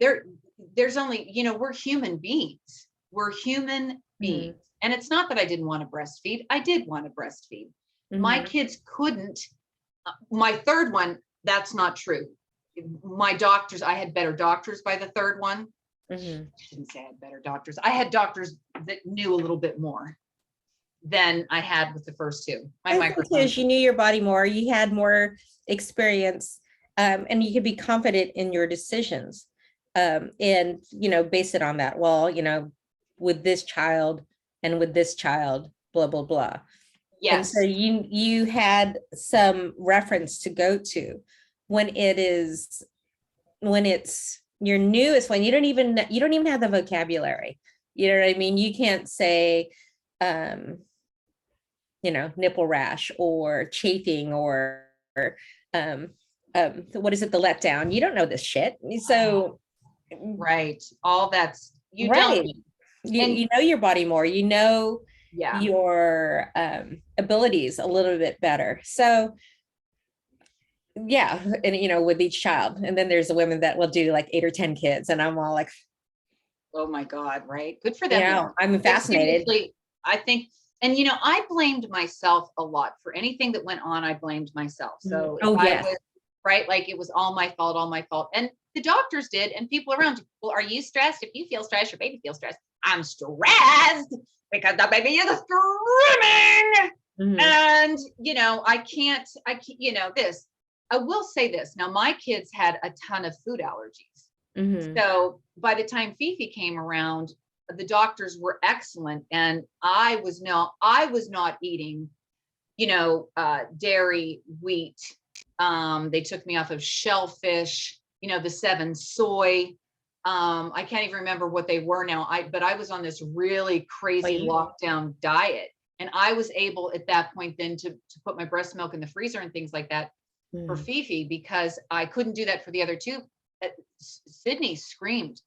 there's only, we're human beings. We're human beings. Mhm. And it's not that I didn't want to breastfeed. I did want to breastfeed. My Mhm. kids couldn't. My third one, that's not true. My doctors, I had better doctors by the third one. Mhm. I shouldn't say I had better doctors. I had doctors that knew a little bit more than I had with the first two. My I think too, microphone. is you knew your body more, you had more experience, and you could be confident in your decisions, and base it on that. Well, with this child and with this child, blah blah blah. And so Yes, you had some reference to go to when it's your newest one. You don't even have the vocabulary. You know what I mean? You can't say, um, nipple rash or chafing or um, what is it, the letdown. You don't know this shit. So, right. All that's, you don't. right. You, And you know your body more, yeah, your abilities a little bit better. So, yeah. And, with each child. And then there's the women that will do like 8 or 10 kids. And I'm all like, oh my God, right. Good for them though. I'm But fascinated. seriously, I think, and I blamed myself a lot for anything that went on. I blamed myself. Mhm. So if Oh, I yes. was right, like it was all my fault, all my fault. And the doctors did, and people around you. Well, are you stressed? If you feel stressed, your baby feels stressed. I'm stressed because the baby is screaming. Mhm. And this. I will say this. Now, my kids had a ton of food allergies. Mhm. So by the time Fifi came around, the doctors were excellent, and I was not eating, dairy, wheat. They took me off of shellfish, the 7 soy. I can't even remember what they were now. But I was on this really Well, crazy lockdown diet, and I was able at that point then to put my breast milk in the freezer and things like that for Mhm. Fifi, because I couldn't do that for the other two. Sydney screamed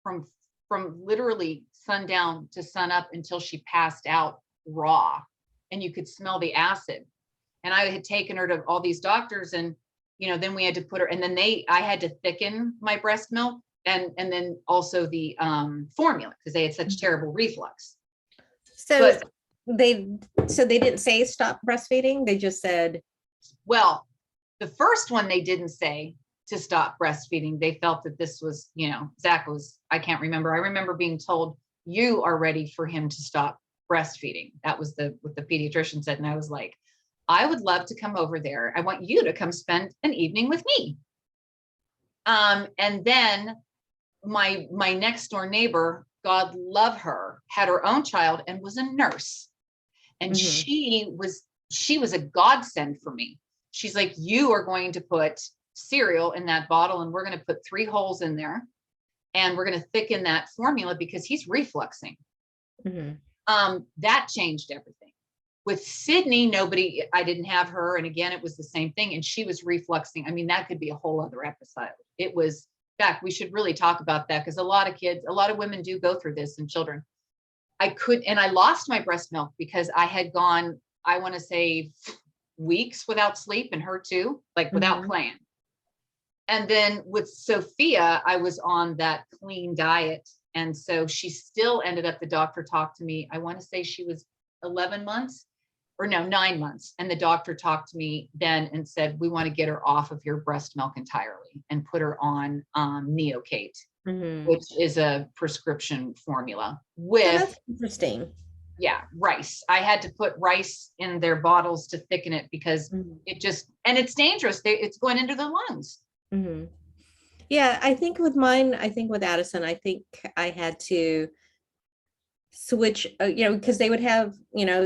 from from literally sundown to sun up until she passed out raw, and you could smell the acid. And I had taken her to all these doctors, and then we had to put her, and then I had to thicken my breast milk, and then also the formula, because they had such terrible reflux. So But they they didn't say stop breastfeeding. They just said, well, the first one they didn't say to stop breastfeeding. They felt that this was, Zach was, I can't remember. I remember being told, you are ready for him to stop breastfeeding. That was what the pediatrician said. And I was like, I would love to come over there. I want you to come spend an evening with me. And then my next door neighbor, God love her, had her own child and was a nurse. And mhm, she was a godsend for me. She's like, you are going to put cereal in that bottle, and we're going to put 3 holes in there, and we're going to thicken that formula because he's refluxing. mhm. That changed everything. With Sydney, I didn't have her. And again, it was the same thing. And she was refluxing. I mean, that could be a whole other episode. It was, in fact, we should really talk about that, because a lot of women do go through this, and children. And I lost my breast milk because I had gone, I want to say, weeks without sleep, and her too, like without Mhm. plan. And then with Sophia, I was on that clean diet. And so she still ended up, the doctor talked to me, I want to say she was 11 months, or no, 9 months. And the doctor talked to me then and said, we want to get her off of your breast milk entirely and put her on Neocate, Mhm. which is a prescription formula So with, that's interesting. Yeah, rice. I had to put rice in their bottles to thicken it because Mhm. it just, and it's dangerous. It's going into the lungs. Mhm. Yeah, I think with mine, I think with Addison, I think I had to switch, because they would have,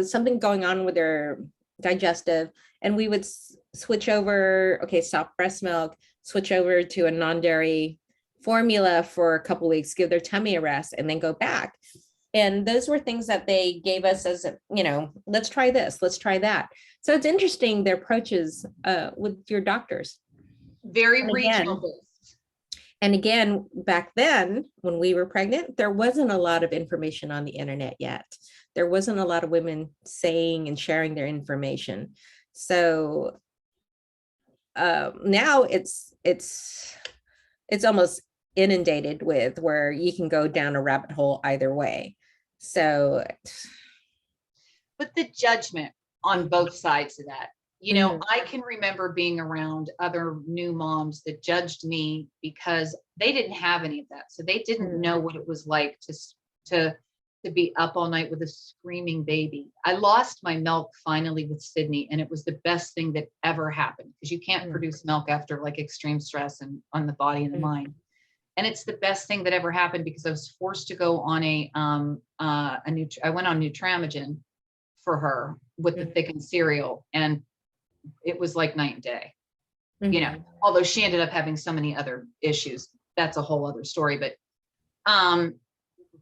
something going on with their digestive, and we would switch over, okay, stop breast milk, switch over to a non-dairy formula for a couple weeks, give their tummy a rest, and then go back. And those were things that they gave us as, let's try this, let's try that. So it's interesting, their approaches with your doctors. Very And regional again, based. and again, back then when we were pregnant, there wasn't a lot of information on the internet yet. There wasn't a lot of women saying and sharing their information. So now it's almost inundated with, where you can go down a rabbit hole either way. So But the judgment on both sides of that, mhm, I can remember being around other new moms that judged me because they didn't have any of that. So they didn't mhm, know what it was like to to be up all night with a screaming baby. I lost my milk finally with Sydney, and it was the best thing that ever happened because you can't mhm, produce milk after like extreme stress and on the body and the mhm, mind. And it's the best thing that ever happened because I was forced to go on I went on Nutramigen for her with the mhm, thickened cereal, and it was like night and day. mhm, Although she ended up having so many other issues, that's a whole other story. But um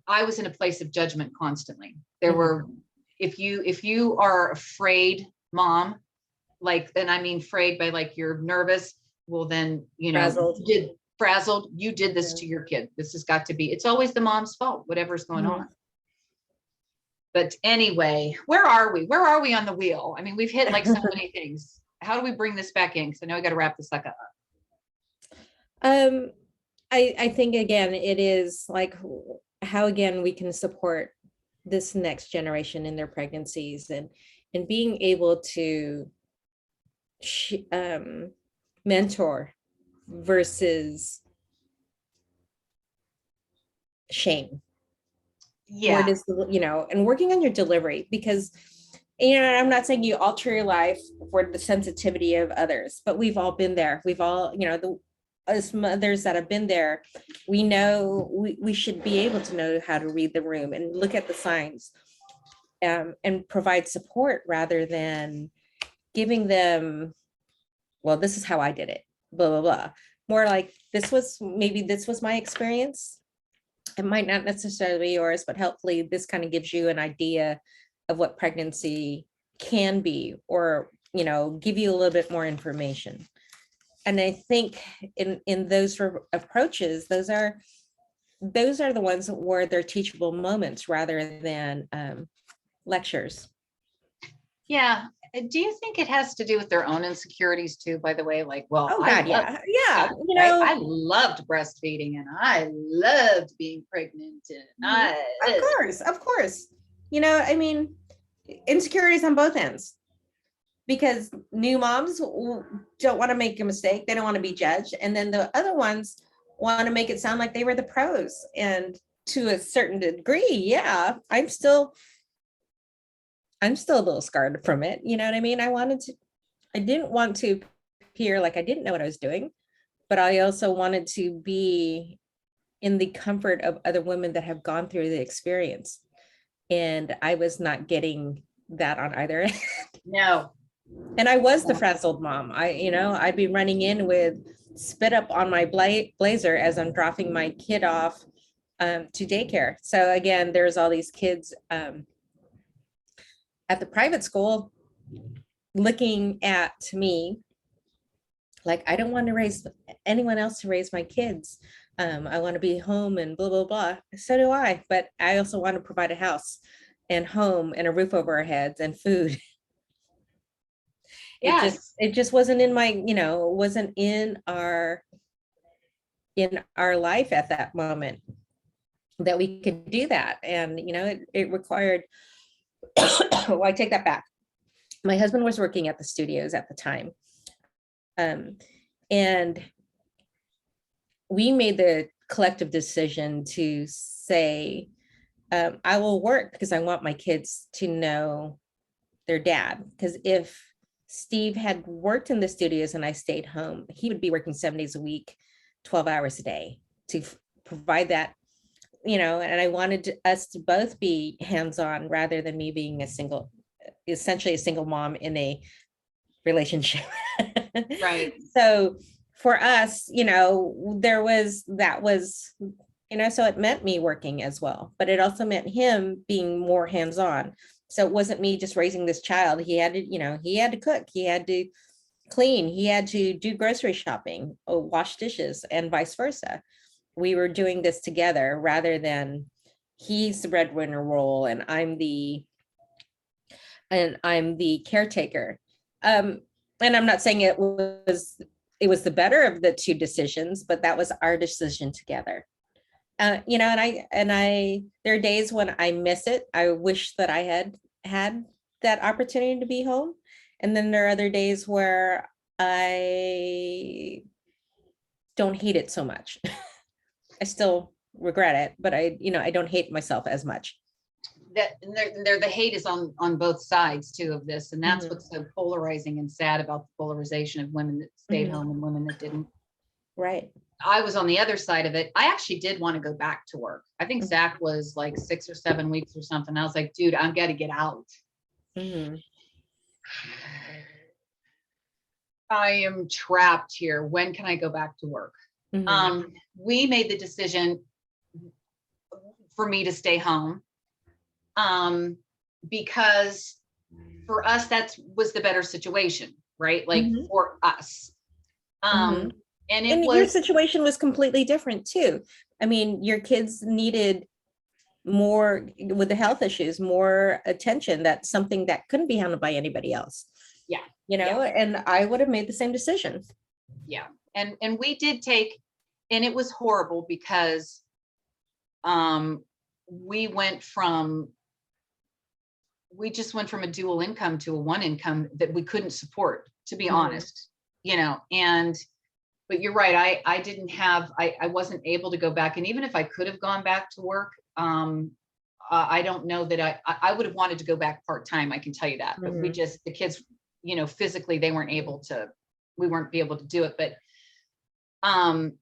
I was in a place of judgment constantly. There mhm. were, if you are afraid, mom, like, and I mean afraid by like you're nervous, well then, Frazzled. you did frazzled, you did this Yeah. to your kid. This has got to be, it's always the mom's fault, whatever's going on. Mhm. But anyway, where are we? Where are we on the wheel? I mean, we've hit like so many things. How do we bring this back in? Because I know I got to wrap this up. Um, I think again, it is like how again we can support this next generation in their pregnancies, and being able to mentor versus shame. Where Yeah. does and working on your delivery, because I'm not saying you alter your life for the sensitivity of others, but we've all been there. We've all, the us mothers that have been there, we know we should be able to know how to read the room and look at the signs, and provide support rather than giving them, well, this is how I did it, blah, blah, blah. More like this was my experience. It might not necessarily be yours, but hopefully this kind of gives you an idea of what pregnancy can be, or, give you a little bit more information. And I think in those approaches, those are the ones where they're teachable moments rather than lectures. Yeah. Do you think it has to do with their own insecurities too, by the way? Like, well, Oh I God, love, yeah, yeah. yeah, right. I loved breastfeeding and I loved being pregnant. And Mhm. Of course. I mean, insecurities on both ends, because new moms don't want to make a mistake. They don't want to be judged. And then the other ones want to make it sound like they were the pros. And to a certain degree, yeah, I'm still a little scarred from it. You know what I mean? I didn't want to appear like I didn't know what I was doing, but I also wanted to be in the comfort of other women that have gone through the experience. And I was not getting that on either end. no. And I was the frazzled mom. I'd be running in with spit up on my blazer as I'm dropping my kid off to daycare. So again, there's all these kids at the private school looking at me like, I don't want to raise anyone else to raise my kids. I want to be home and blah, blah, blah. So do I, but I also want to provide a house and home and a roof over our heads and food. Yes. It just wasn't in my, wasn't in our life at that moment that we could do that. And, it required, well, I take that back. My husband was working at the studios at the time. And we made the collective decision to say, I will work because I want my kids to know their dad. Because if Steve had worked in the studios and I stayed home, he would be working 7 days a week, 12 hours a day to provide that, and I wanted us to both be hands-on rather than me being essentially a single mom in a relationship. Right. So for us, so it meant me working as well, but it also meant him being more hands-on. So it wasn't me just raising this child. He had to cook, he had to clean, he had to do grocery shopping, or wash dishes, and vice versa. We were doing this together rather than he's the breadwinner role and I'm the caretaker. And I'm not saying it was the better of the two decisions, but that was our decision together. And I there are days when I miss it. I wish that I had that opportunity to be home. And then there are other days where I don't hate it so much. I still regret it, but I don't hate myself as much. That the hate is on both sides too of this, and that's Mhm. what's so polarizing and sad about the polarization of women that stayed Mhm. home and women that didn't. Right. I was on the other side of it. I actually did want to go back to work. I think Mhm. Zach was like 6 or 7 weeks or something. I was like, dude, I've got to get out. Mhm. I am trapped here. When can I go back to work? Mhm. We made the decision for me to stay home, because for us, that was the better situation, right? Like Mhm. for us. Mhm. And it And your was, situation was completely different too. I mean, your kids needed more with the health issues, more attention. That's something that couldn't be handled by anybody else, yeah, yeah, and I would have made the same decision. yeah. And we did take, and it was horrible because um we just went from a dual income to a one income that we couldn't support, to be Mhm. honest, and but you're right. I wasn't able to go back. And even if I could have gone back to work, I don't know that I would have wanted to go back part-time. I can tell you that, but Mhm. the kids, physically we weren't be able to do it. But, um,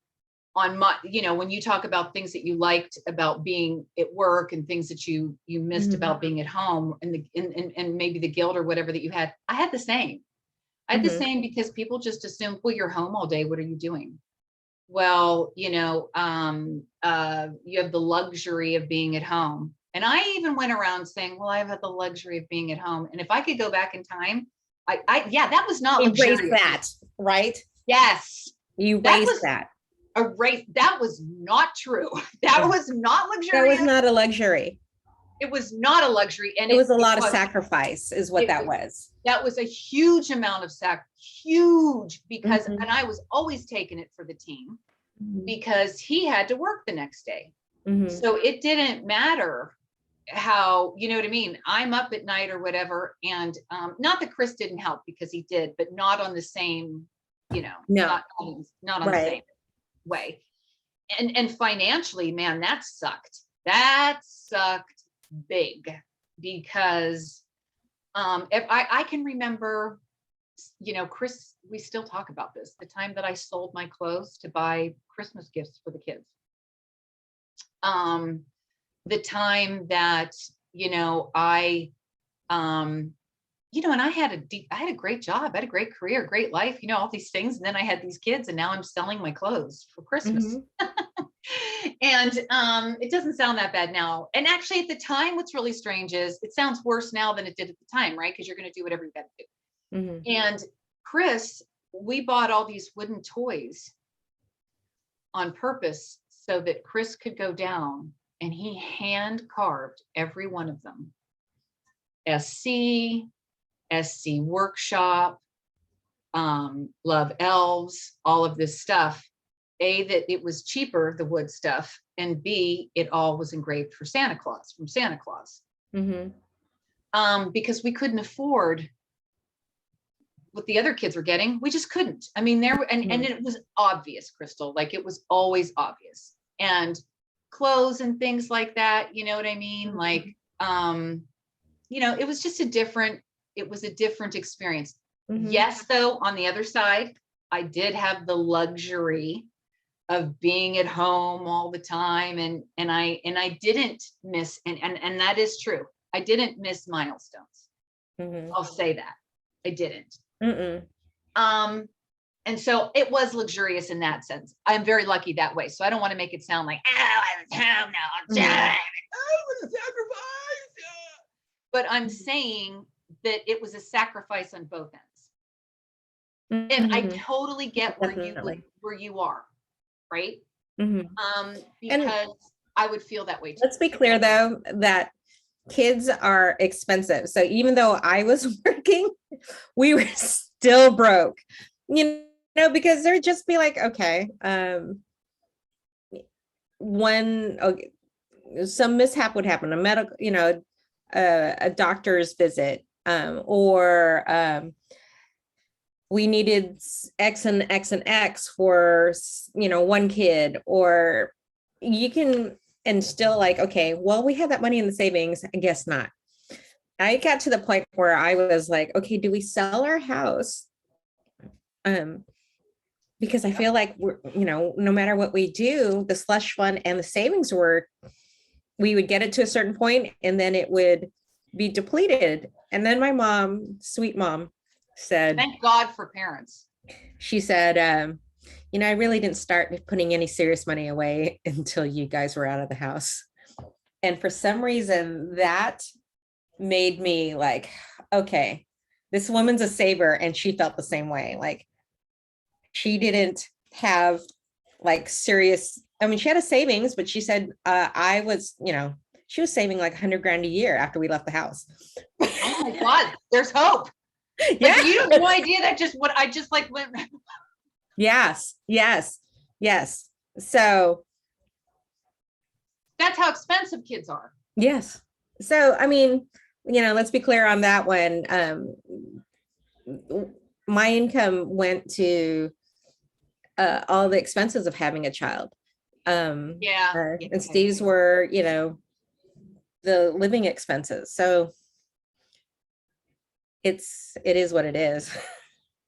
on my, when you talk about things that you liked about being at work and things that you missed Mhm. about being at home, and maybe the guilt or whatever that you had, I had the same. I had the Mhm. same, because people just assume, well, you're home all day. What are you doing? Well, you have the luxury of being at home. And I even went around saying, well, I've had the luxury of being at home. And if I could go back in time, yeah, that was not Erase luxurious. that, right? Yes, that Erase was that. a race. That was not true. That Yeah. was not That was luxurious. not a luxury. It was not a luxury. And It was a it lot of was, sacrifice, is what it that was, was. that was a huge amount of huge, because, Mhm. and I was always taking it for the team, Mhm. because he had to work the next day. Mhm. So it didn't matter how, you know what I mean? I'm up at night or whatever. And not that Chris didn't help, because he did, but not on the same, No, not on the same right. way. And financially, man, that sucked. That sucked big, because if I can remember, Chris, we still talk about this, the time that I sold my clothes to buy Christmas gifts for the kids. Um, the time that, I, and I had a great job, I had a great career, great life, all these things. And then I had these kids, and now I'm selling my clothes for Christmas. Mhm. And it doesn't sound that bad now. And actually, at the time, what's really strange is it sounds worse now than it did at the time, right? Because you're going to do whatever you got to do. Mhm. And Chris, we bought all these wooden toys on purpose so that Chris could go down, and he hand carved every one of them. SC Workshop, Love Elves, all of this stuff. A, that it was cheaper, the wood stuff, and B, it all was engraved for Santa Claus, from Santa Claus. Mhm. Because we couldn't afford what the other kids were getting. We just couldn't. I mean, and Mhm. it was obvious, Crystal, like it was always obvious. And clothes and things like that. You know what I mean? Like, it was just it was a different experience. Yes, though, on the other side, I did have the luxury of being at home all the time. And I didn't miss, and that is true. I didn't miss milestones. I'll say that. I didn't. And so it was luxurious in that sense. I'm very lucky that way. So I don't want to make it sound like, oh, I was home now. I was a sacrifice. But I'm saying that it was a sacrifice on both ends. And I totally get where you are, right? Because I would feel that way too. Let's be clear though, that kids are expensive. So even though I was working, we were still broke, because there'd just be like, okay, some mishap would happen, a medical, a doctor's visit, or we needed X and X and X for, one kid, or you can, and still like, okay, well, we had that money in the savings. I guess not. I got to the point where I was like, okay, do we sell our house? Because I feel like we're, no matter what we do, the slush fund and the savings we would get it to a certain point and then it would be depleted. And then my mom, sweet mom, said, thank God for parents. She said, I really didn't start putting any serious money away until you guys were out of the house. And for some reason that made me like, okay, this woman's a saver. And she felt the same way. Like she didn't have like serious, she had a savings, but she said, I was, she was saving like 100 grand a year after we left the house. Oh my God, there's hope. Yeah. Like, you have no idea that just what I just like went. Yes. So that's how expensive kids are. Yes. So, let's be clear on that one. My income went to all the expenses of having a child. And Steve's were, the living expenses. So it is what it is.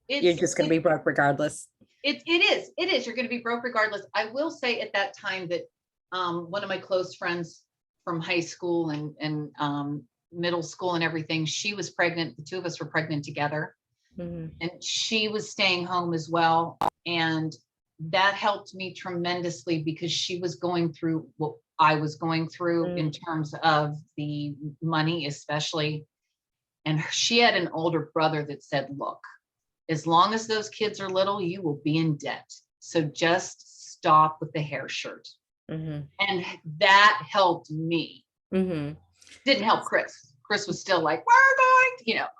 You're just going to be broke regardless. It is. You're going to be broke regardless. I will say at that time that one of my close friends from high school and middle school and everything, she was pregnant. The two of us were pregnant together. And she was staying home as well. And that helped me tremendously because she was going through what I was going through in terms of the money, especially. And she had an older brother that said, look, as long as those kids are little, you will be in debt. So just stop with the hair shirt. And that helped me. Didn't help Chris. Chris was still like,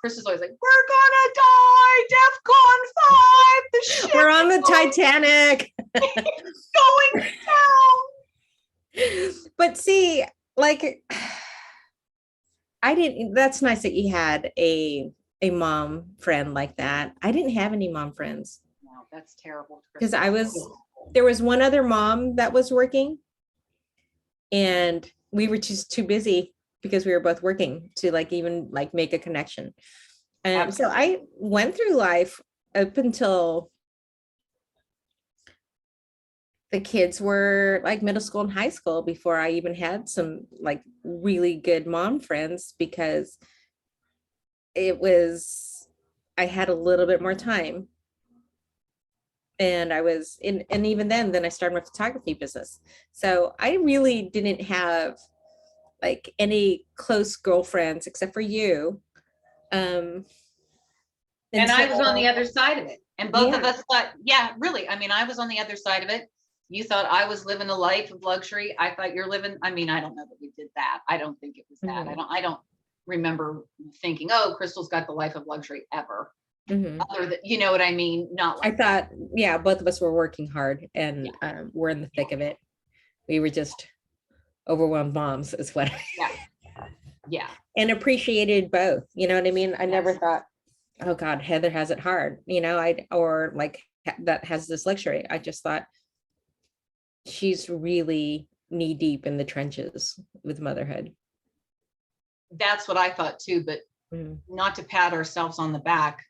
Chris is always like, we're gonna die, DEFCON 5, the ship we're on the Titanic. Going down. But see, like, that's nice that you had a mom friend like that. I didn't have any mom friends. No, that's terrible. Because there was one other mom that was working and we were just too busy because we were both working to even make a connection. And so I went through life up until the kids were like middle school and high school before I even had some really good mom friends, because I had a little bit more time. And I was and even then I started my photography business. So I really didn't have any close girlfriends except for you. And I was on the other side of it. And both of us thought, really. I was on the other side of it. You thought I was living a life of luxury. I thought you're living, I don't know that we did that. I don't think it was that. I don't remember thinking, oh, Crystal's got the life of luxury ever. Other than, you know what I mean? Not like I thought, both of us were working hard and we're in the thick of it. We were just overwhelmed moms is what. And appreciated both. You know what I mean? I never thought, oh God, Heather has it hard. That has this luxury. I just thought she's really knee deep in the trenches with motherhood. That's what I thought too, but not to pat ourselves on the back,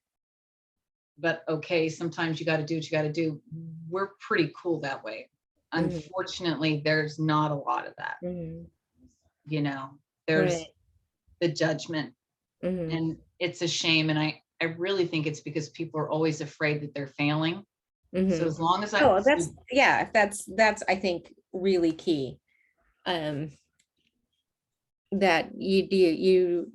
but okay, sometimes you got to do what you got to do. We're pretty cool that way. Unfortunately, there's not a lot of that. You know, there's the judgment, and it's a shame. And I really think it's because people are always afraid that they're failing. So as long as that's I think really key. That you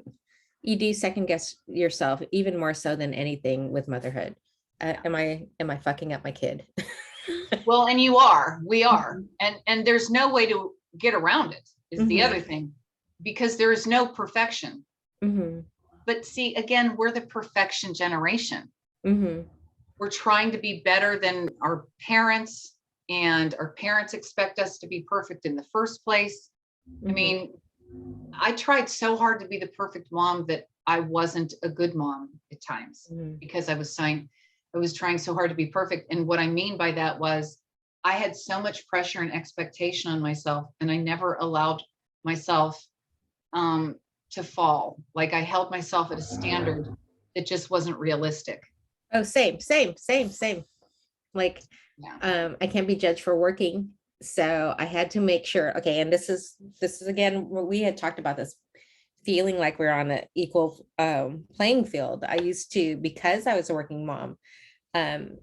do second guess yourself even more so than anything with motherhood. Am I fucking up my kid? Well, and we are, and there's no way to get around it is the other thing, because there is no perfection. But see, again, we're the perfection generation. We're trying to be better than our parents, and our parents expect us to be perfect in the first place. I mean, I tried so hard to be the perfect mom that I wasn't a good mom at times because I was trying so hard to be perfect. And what I mean by that was I had so much pressure and expectation on myself, and I never allowed myself to fall. Like I held myself at a standard that just wasn't realistic. Oh, same. Like, I can't be judged for working. So I had to make sure, okay, and this is again, we had talked about this, feeling like we're on an equal playing field. I used to, because I was a working mom,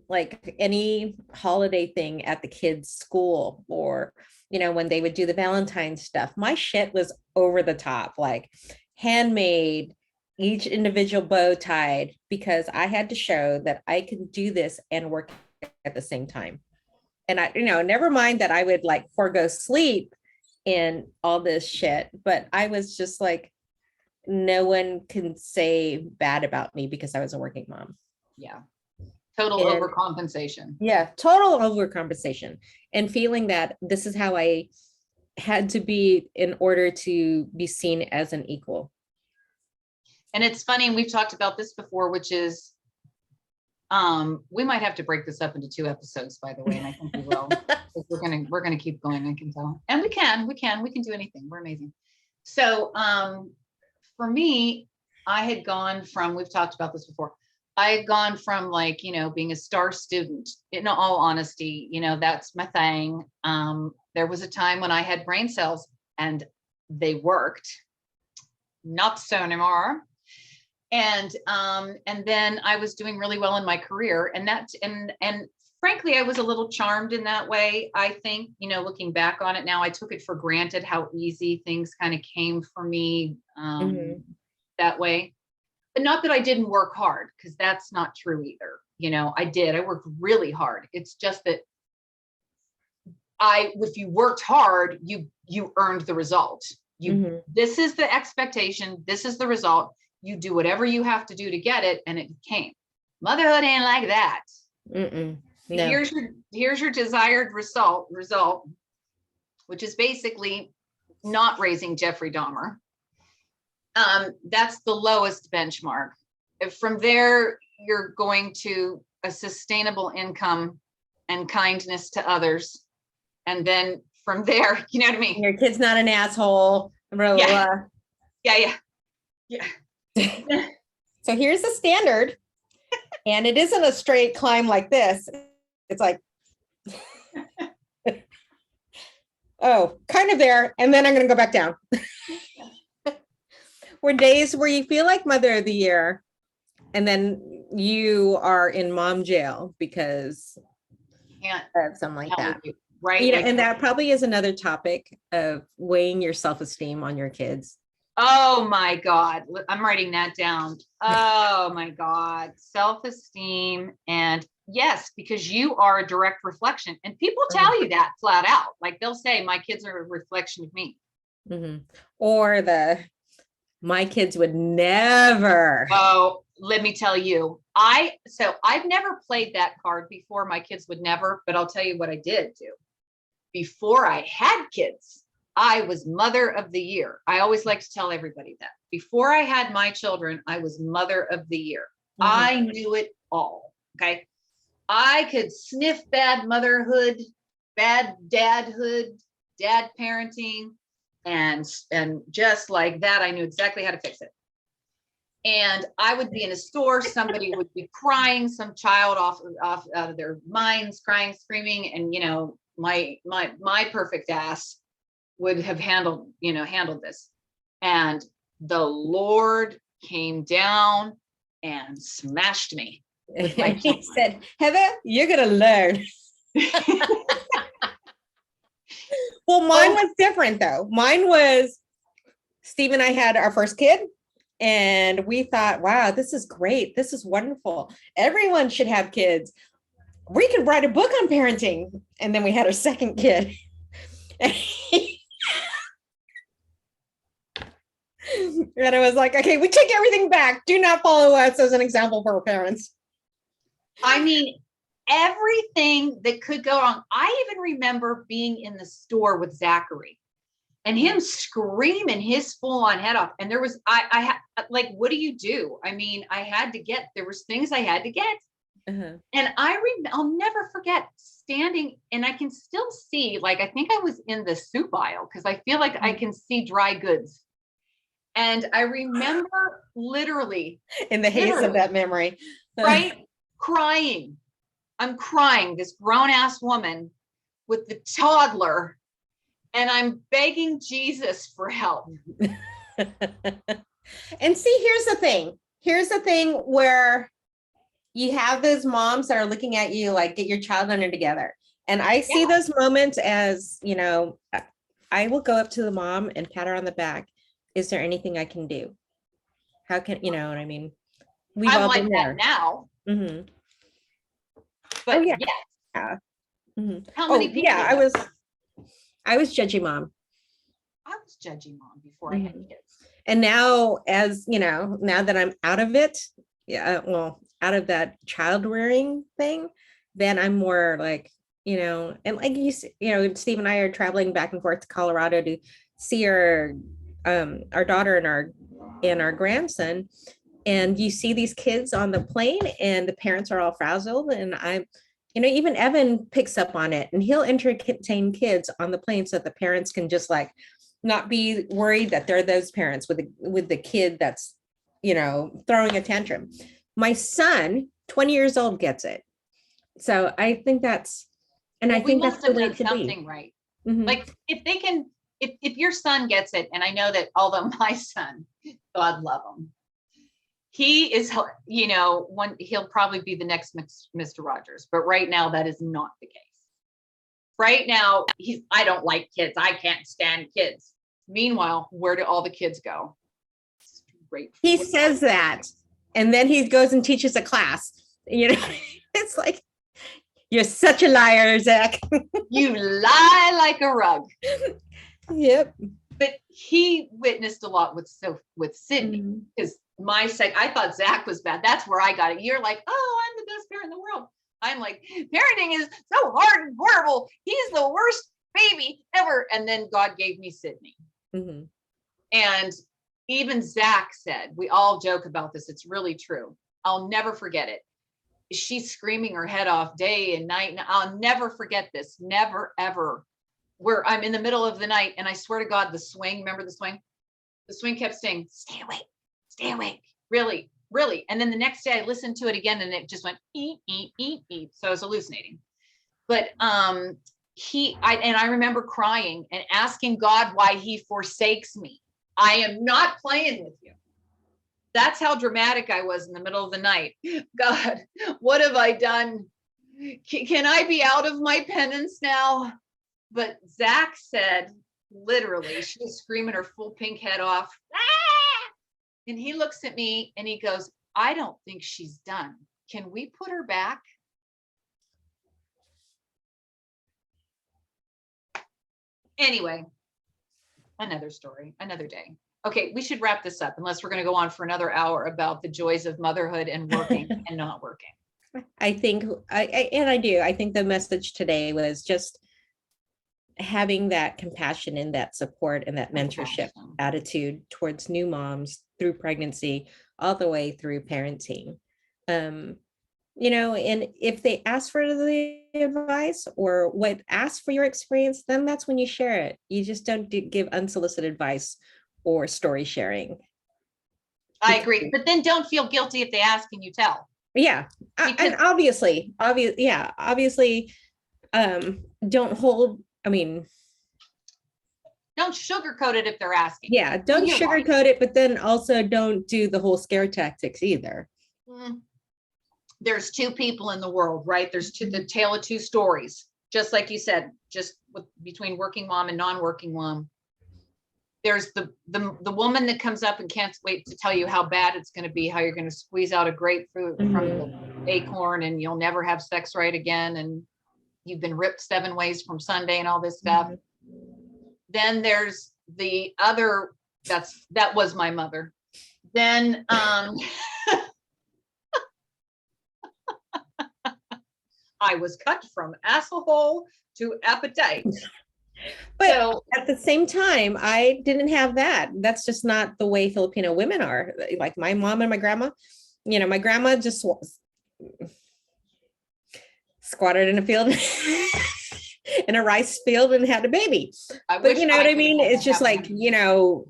like any holiday thing at the kids' school, or, you know, when they would do the Valentine's stuff, my shit was over the top, like handmade, each individual bow tied, because I had to show that I can do this and work at the same time. And I, you know, never mind that I would like forego sleep and all this shit, but I was just like, no one can say bad about me because I was a working mom. Yeah. Total overcompensation. Yeah. Total overcompensation. And feeling that this is how I had to be in order to be seen as an equal. And it's funny, and we've talked about this before, which is, we might have to break this up into 2 episodes, by the way, and I think we will. We're gonna keep going, I can tell. And we can do anything. We're amazing. So for me, I had gone from, we've talked about this before, I had gone from, like, you know, being a star student, in all honesty, you know, that's my thing. There was a time when I had brain cells and they worked, not so anymore. And then I was doing really well in my career, and frankly, I was a little charmed in that way. I think, you know, looking back on it now, I took it for granted how easy things kind of came for me that way. But not that I didn't work hard, because that's not true either. You know, I worked really hard. It's just that if you worked hard, you earned the result. This is the expectation. This is the result. You do whatever you have to do to get it, and it came. Motherhood ain't like that. No. Here's your desired result, which is basically not raising Jeffrey Dahmer. That's the lowest benchmark. From there, you're going to a sustainable income and kindness to others. And then from there, you know what I mean? Your kid's not an asshole. Blah, blah, blah. Yeah. So here's the standard, and it isn't a straight climb like this. It's like, oh, kind of there, and then I'm going to go back down. Were days where you feel like mother of the year, and then you are in mom jail because of something like that. Right. You know, and that probably is another topic of weighing your self-esteem on your kids. Oh my God. I'm writing that down. Oh my God. Self-esteem. And yes, because you are a direct reflection, and people tell you that flat out. Like they'll say, my kids are a reflection of me. Or my kids would never. Oh, let me tell you, I've never played that card before. My kids would never, but I'll tell you what I did do. Before I had kids, I was mother of the year. I always like to tell everybody that. Before I had my children, I was mother of the year. I knew it all. Okay. I could sniff bad motherhood, bad dadhood, dad parenting. And just like that, I knew exactly how to fix it. And I would be in a store, somebody would be crying, some child off out of their minds, crying, screaming, and my perfect ass would have handled this. And the Lord came down and smashed me. He said, Heather, you're gonna learn. Well, mine was different though. Mine was Steve and I had our first kid, and we thought, wow, this is great. This is wonderful. Everyone should have kids. We could write a book on parenting. And then we had our second kid. And it was like, okay, we take everything back. Do not follow us as an example for parents. I mean, everything that could go wrong. I even remember being in the store with Zachary and him screaming his full on head off. And there was, I like, what do you do? I mean, there was things I had to get. Uh-huh. And I'll never forget standing, and I can still see, like, I think I was in the soup aisle because I feel like I can see dry goods. And I remember literally in the haze of that memory, right? Crying. I'm crying, this grown ass woman with the toddler, and I'm begging Jesus for help. And see, here's the thing where you have those moms that are looking at you like, get your child under together. And I see those moments as, I will go up to the mom and pat her on the back. Is there anything I can do? How can, what I mean? We've I'm all like been that there now. Mm-hmm. But yeah. Mm-hmm. How many people? Yeah, I was judgy mom. I was judgy mom before I had kids. And now, as now that I'm out of it, out of that child rearing thing, then I'm more like, and like Steve and I are traveling back and forth to Colorado to see our daughter and our grandson. And you see these kids on the plane and the parents are all frazzled. And I'm, even Evan picks up on it, and he'll entertain kids on the plane so that the parents can just like not be worried that they're those parents with the kid that's, throwing a tantrum. My son, 20 years old, gets it. So I think that's, and I think that's the way to something right. Mm-hmm. Like if they can, if your son gets it, and I know that, although my son, God love him, he is, he'll probably be the next Mr. Rogers, but right now that is not the case. Right now, I don't like kids. I can't stand kids. Meanwhile, where do all the kids go? Straight. He says that, and then he goes and teaches a class. It's like, you're such a liar, Zach. You lie like a rug. Yep. But he witnessed a lot with Sydney, because I thought Zach was bad. That's where I got it. You're like, oh, I'm the best parent in the world. I'm like, parenting is so hard and horrible. He's the worst baby ever. And then God gave me Sydney. Mm-hmm. And even Zach said, we all joke about this, it's really true. I'll never forget it. She's screaming her head off day and night. And I'll never forget this. Never, ever. Where I'm in the middle of the night, and I swear to God, the swing, remember the swing? The swing kept saying, stay awake, really, really. And then the next day I listened to it again, and it just went, eat, eat, eat, eat. So I was hallucinating. But I remember crying and asking God why he forsakes me. I am not playing with you. That's how dramatic I was in the middle of the night. God, what have I done? Can I be out of my penance now? But Zach said, literally, she was screaming her full pink head off. Ah! And he looks at me and he goes, I don't think she's done. Can we put her back? Anyway, another story, another day. Okay, we should wrap this up, unless we're going to go on for another hour about the joys of motherhood and working and not working. I think, I do. I think the message today was just having that compassion and that support and that mentorship attitude towards new moms through pregnancy, all the way through parenting. And if they ask for the advice or what ask for your experience, then that's when you share it. You just don't give unsolicited advice or story sharing. I agree. But then don't feel guilty if they ask and you tell. Yeah. And obviously, don't hold, I mean, don't sugarcoat it if they're asking. yeah, don't sugarcoat it, but then also don't do the whole scare tactics either. There's two people in the world, right? There's the tale of two stories. Just like you said, just between working mom and non-working mom. There's the woman that comes up and can't wait to tell you how bad it's going to be, how you're going to squeeze out a grapefruit from the acorn and you'll never have sex right again. And you've been ripped 7 ways from Sunday and all this stuff. Then there's the other, that was my mother. Then, I was cut from asshole to appetite. But so, at the same time, I didn't have that. That's just not the way Filipino women are. Like my mom and my grandma, my grandma just squatted in a field, in a rice field and had a baby. But you know what I mean? It's just like, no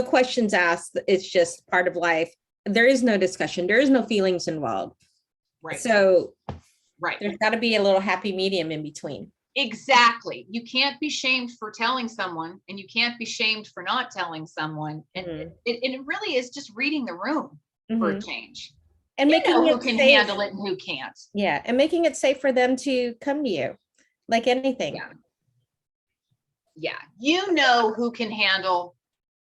questions asked. It's just part of life. There is no discussion. There is no feelings involved. Right. So there's got to be a little happy medium in between. Exactly. You can't be shamed for telling someone and you can't be shamed for not telling someone. And it really is just reading the room for a change. And making who can handle it and who can't. Yeah. And making it safe for them to come to you like anything. Yeah. You know who can handle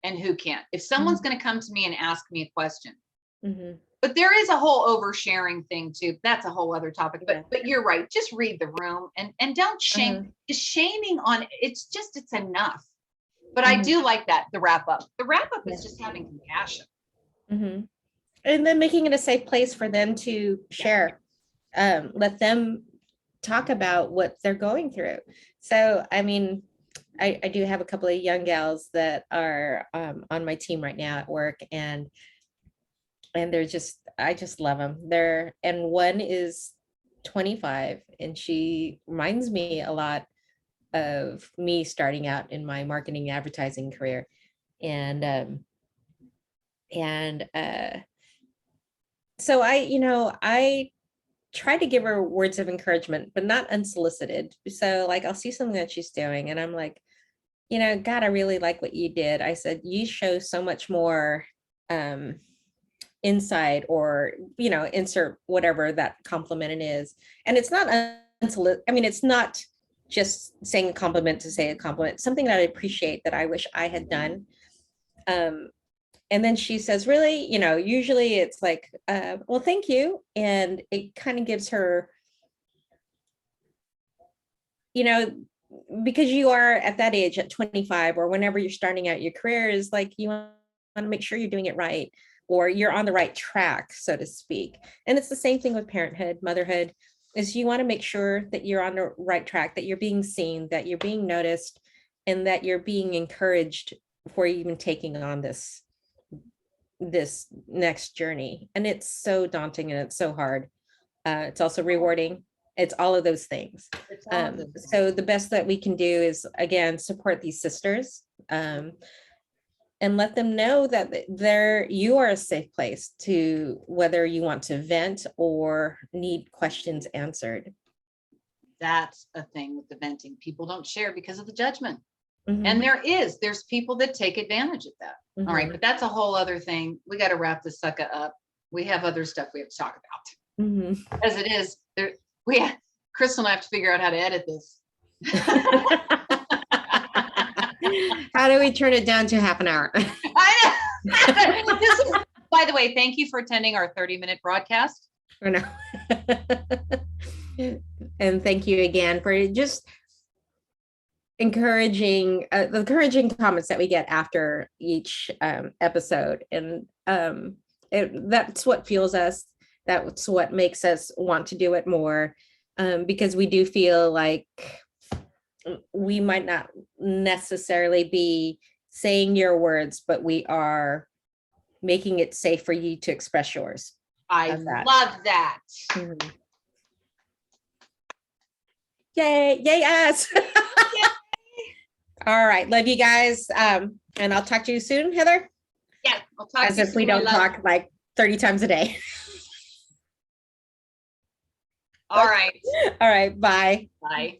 and who can't. If someone's going to come to me and ask me a question, but there is a whole oversharing thing too. That's a whole other topic, but you're right. Just read the room and don't shame. Shaming on it's enough. But I do like that. The wrap up is just having compassion. And then making it a safe place for them to share. Let them talk about what they're going through. So, I mean, I do have a couple of young gals that are on my team right now at work, and I just love them. And one is 25, and she reminds me a lot of me starting out in my marketing advertising career. And so I try to give her words of encouragement, but not unsolicited. So like, I'll see something that she's doing and I'm like, God, I really like what you did. I said, you show so much more, insight, or insert whatever that compliment is. And it's not it's not just saying a compliment to say a compliment, something that I appreciate that I wish I had done. And then she says, really, usually it's like, well, thank you. And it kind of gives her, because you are at that age at 25 or whenever you're starting out your career, is like, you want to make sure you're doing it right, or you're on the right track, so to speak. And it's the same thing with parenthood, motherhood, is you want to make sure that you're on the right track, that you're being seen, that you're being noticed, and that you're being encouraged before even taking on this next journey. And it's so daunting and it's so hard. It's also rewarding. It's all of those things. So the best that we can do is, again, support these sisters, and let them know that you are a safe place to, whether you want to vent or need questions answered. That's a thing with the venting. People don't share because of the judgment. And there's people that take advantage of that. All right. But that's a whole other thing. We got to wrap this sucker up. We have other stuff we have to talk about. As it is, Crystal and I have to figure out how to edit this. How do we turn it down to half an hour? I know. By the way, thank you for attending our 30-minute broadcast. I know. And thank you again for just encouraging the encouraging comments that we get after each episode. And that's what fuels us. That's what makes us want to do it more, because we do feel like we might not necessarily be saying your words, but we are making it safe for you to express yours. I love that. Yay, yay us. All right. Love you guys. And I'll talk to you soon, Heather. Yeah, I'll talk As to you if we soon, my don't love. talk like 30 times a day. All right. All right. Bye. Bye.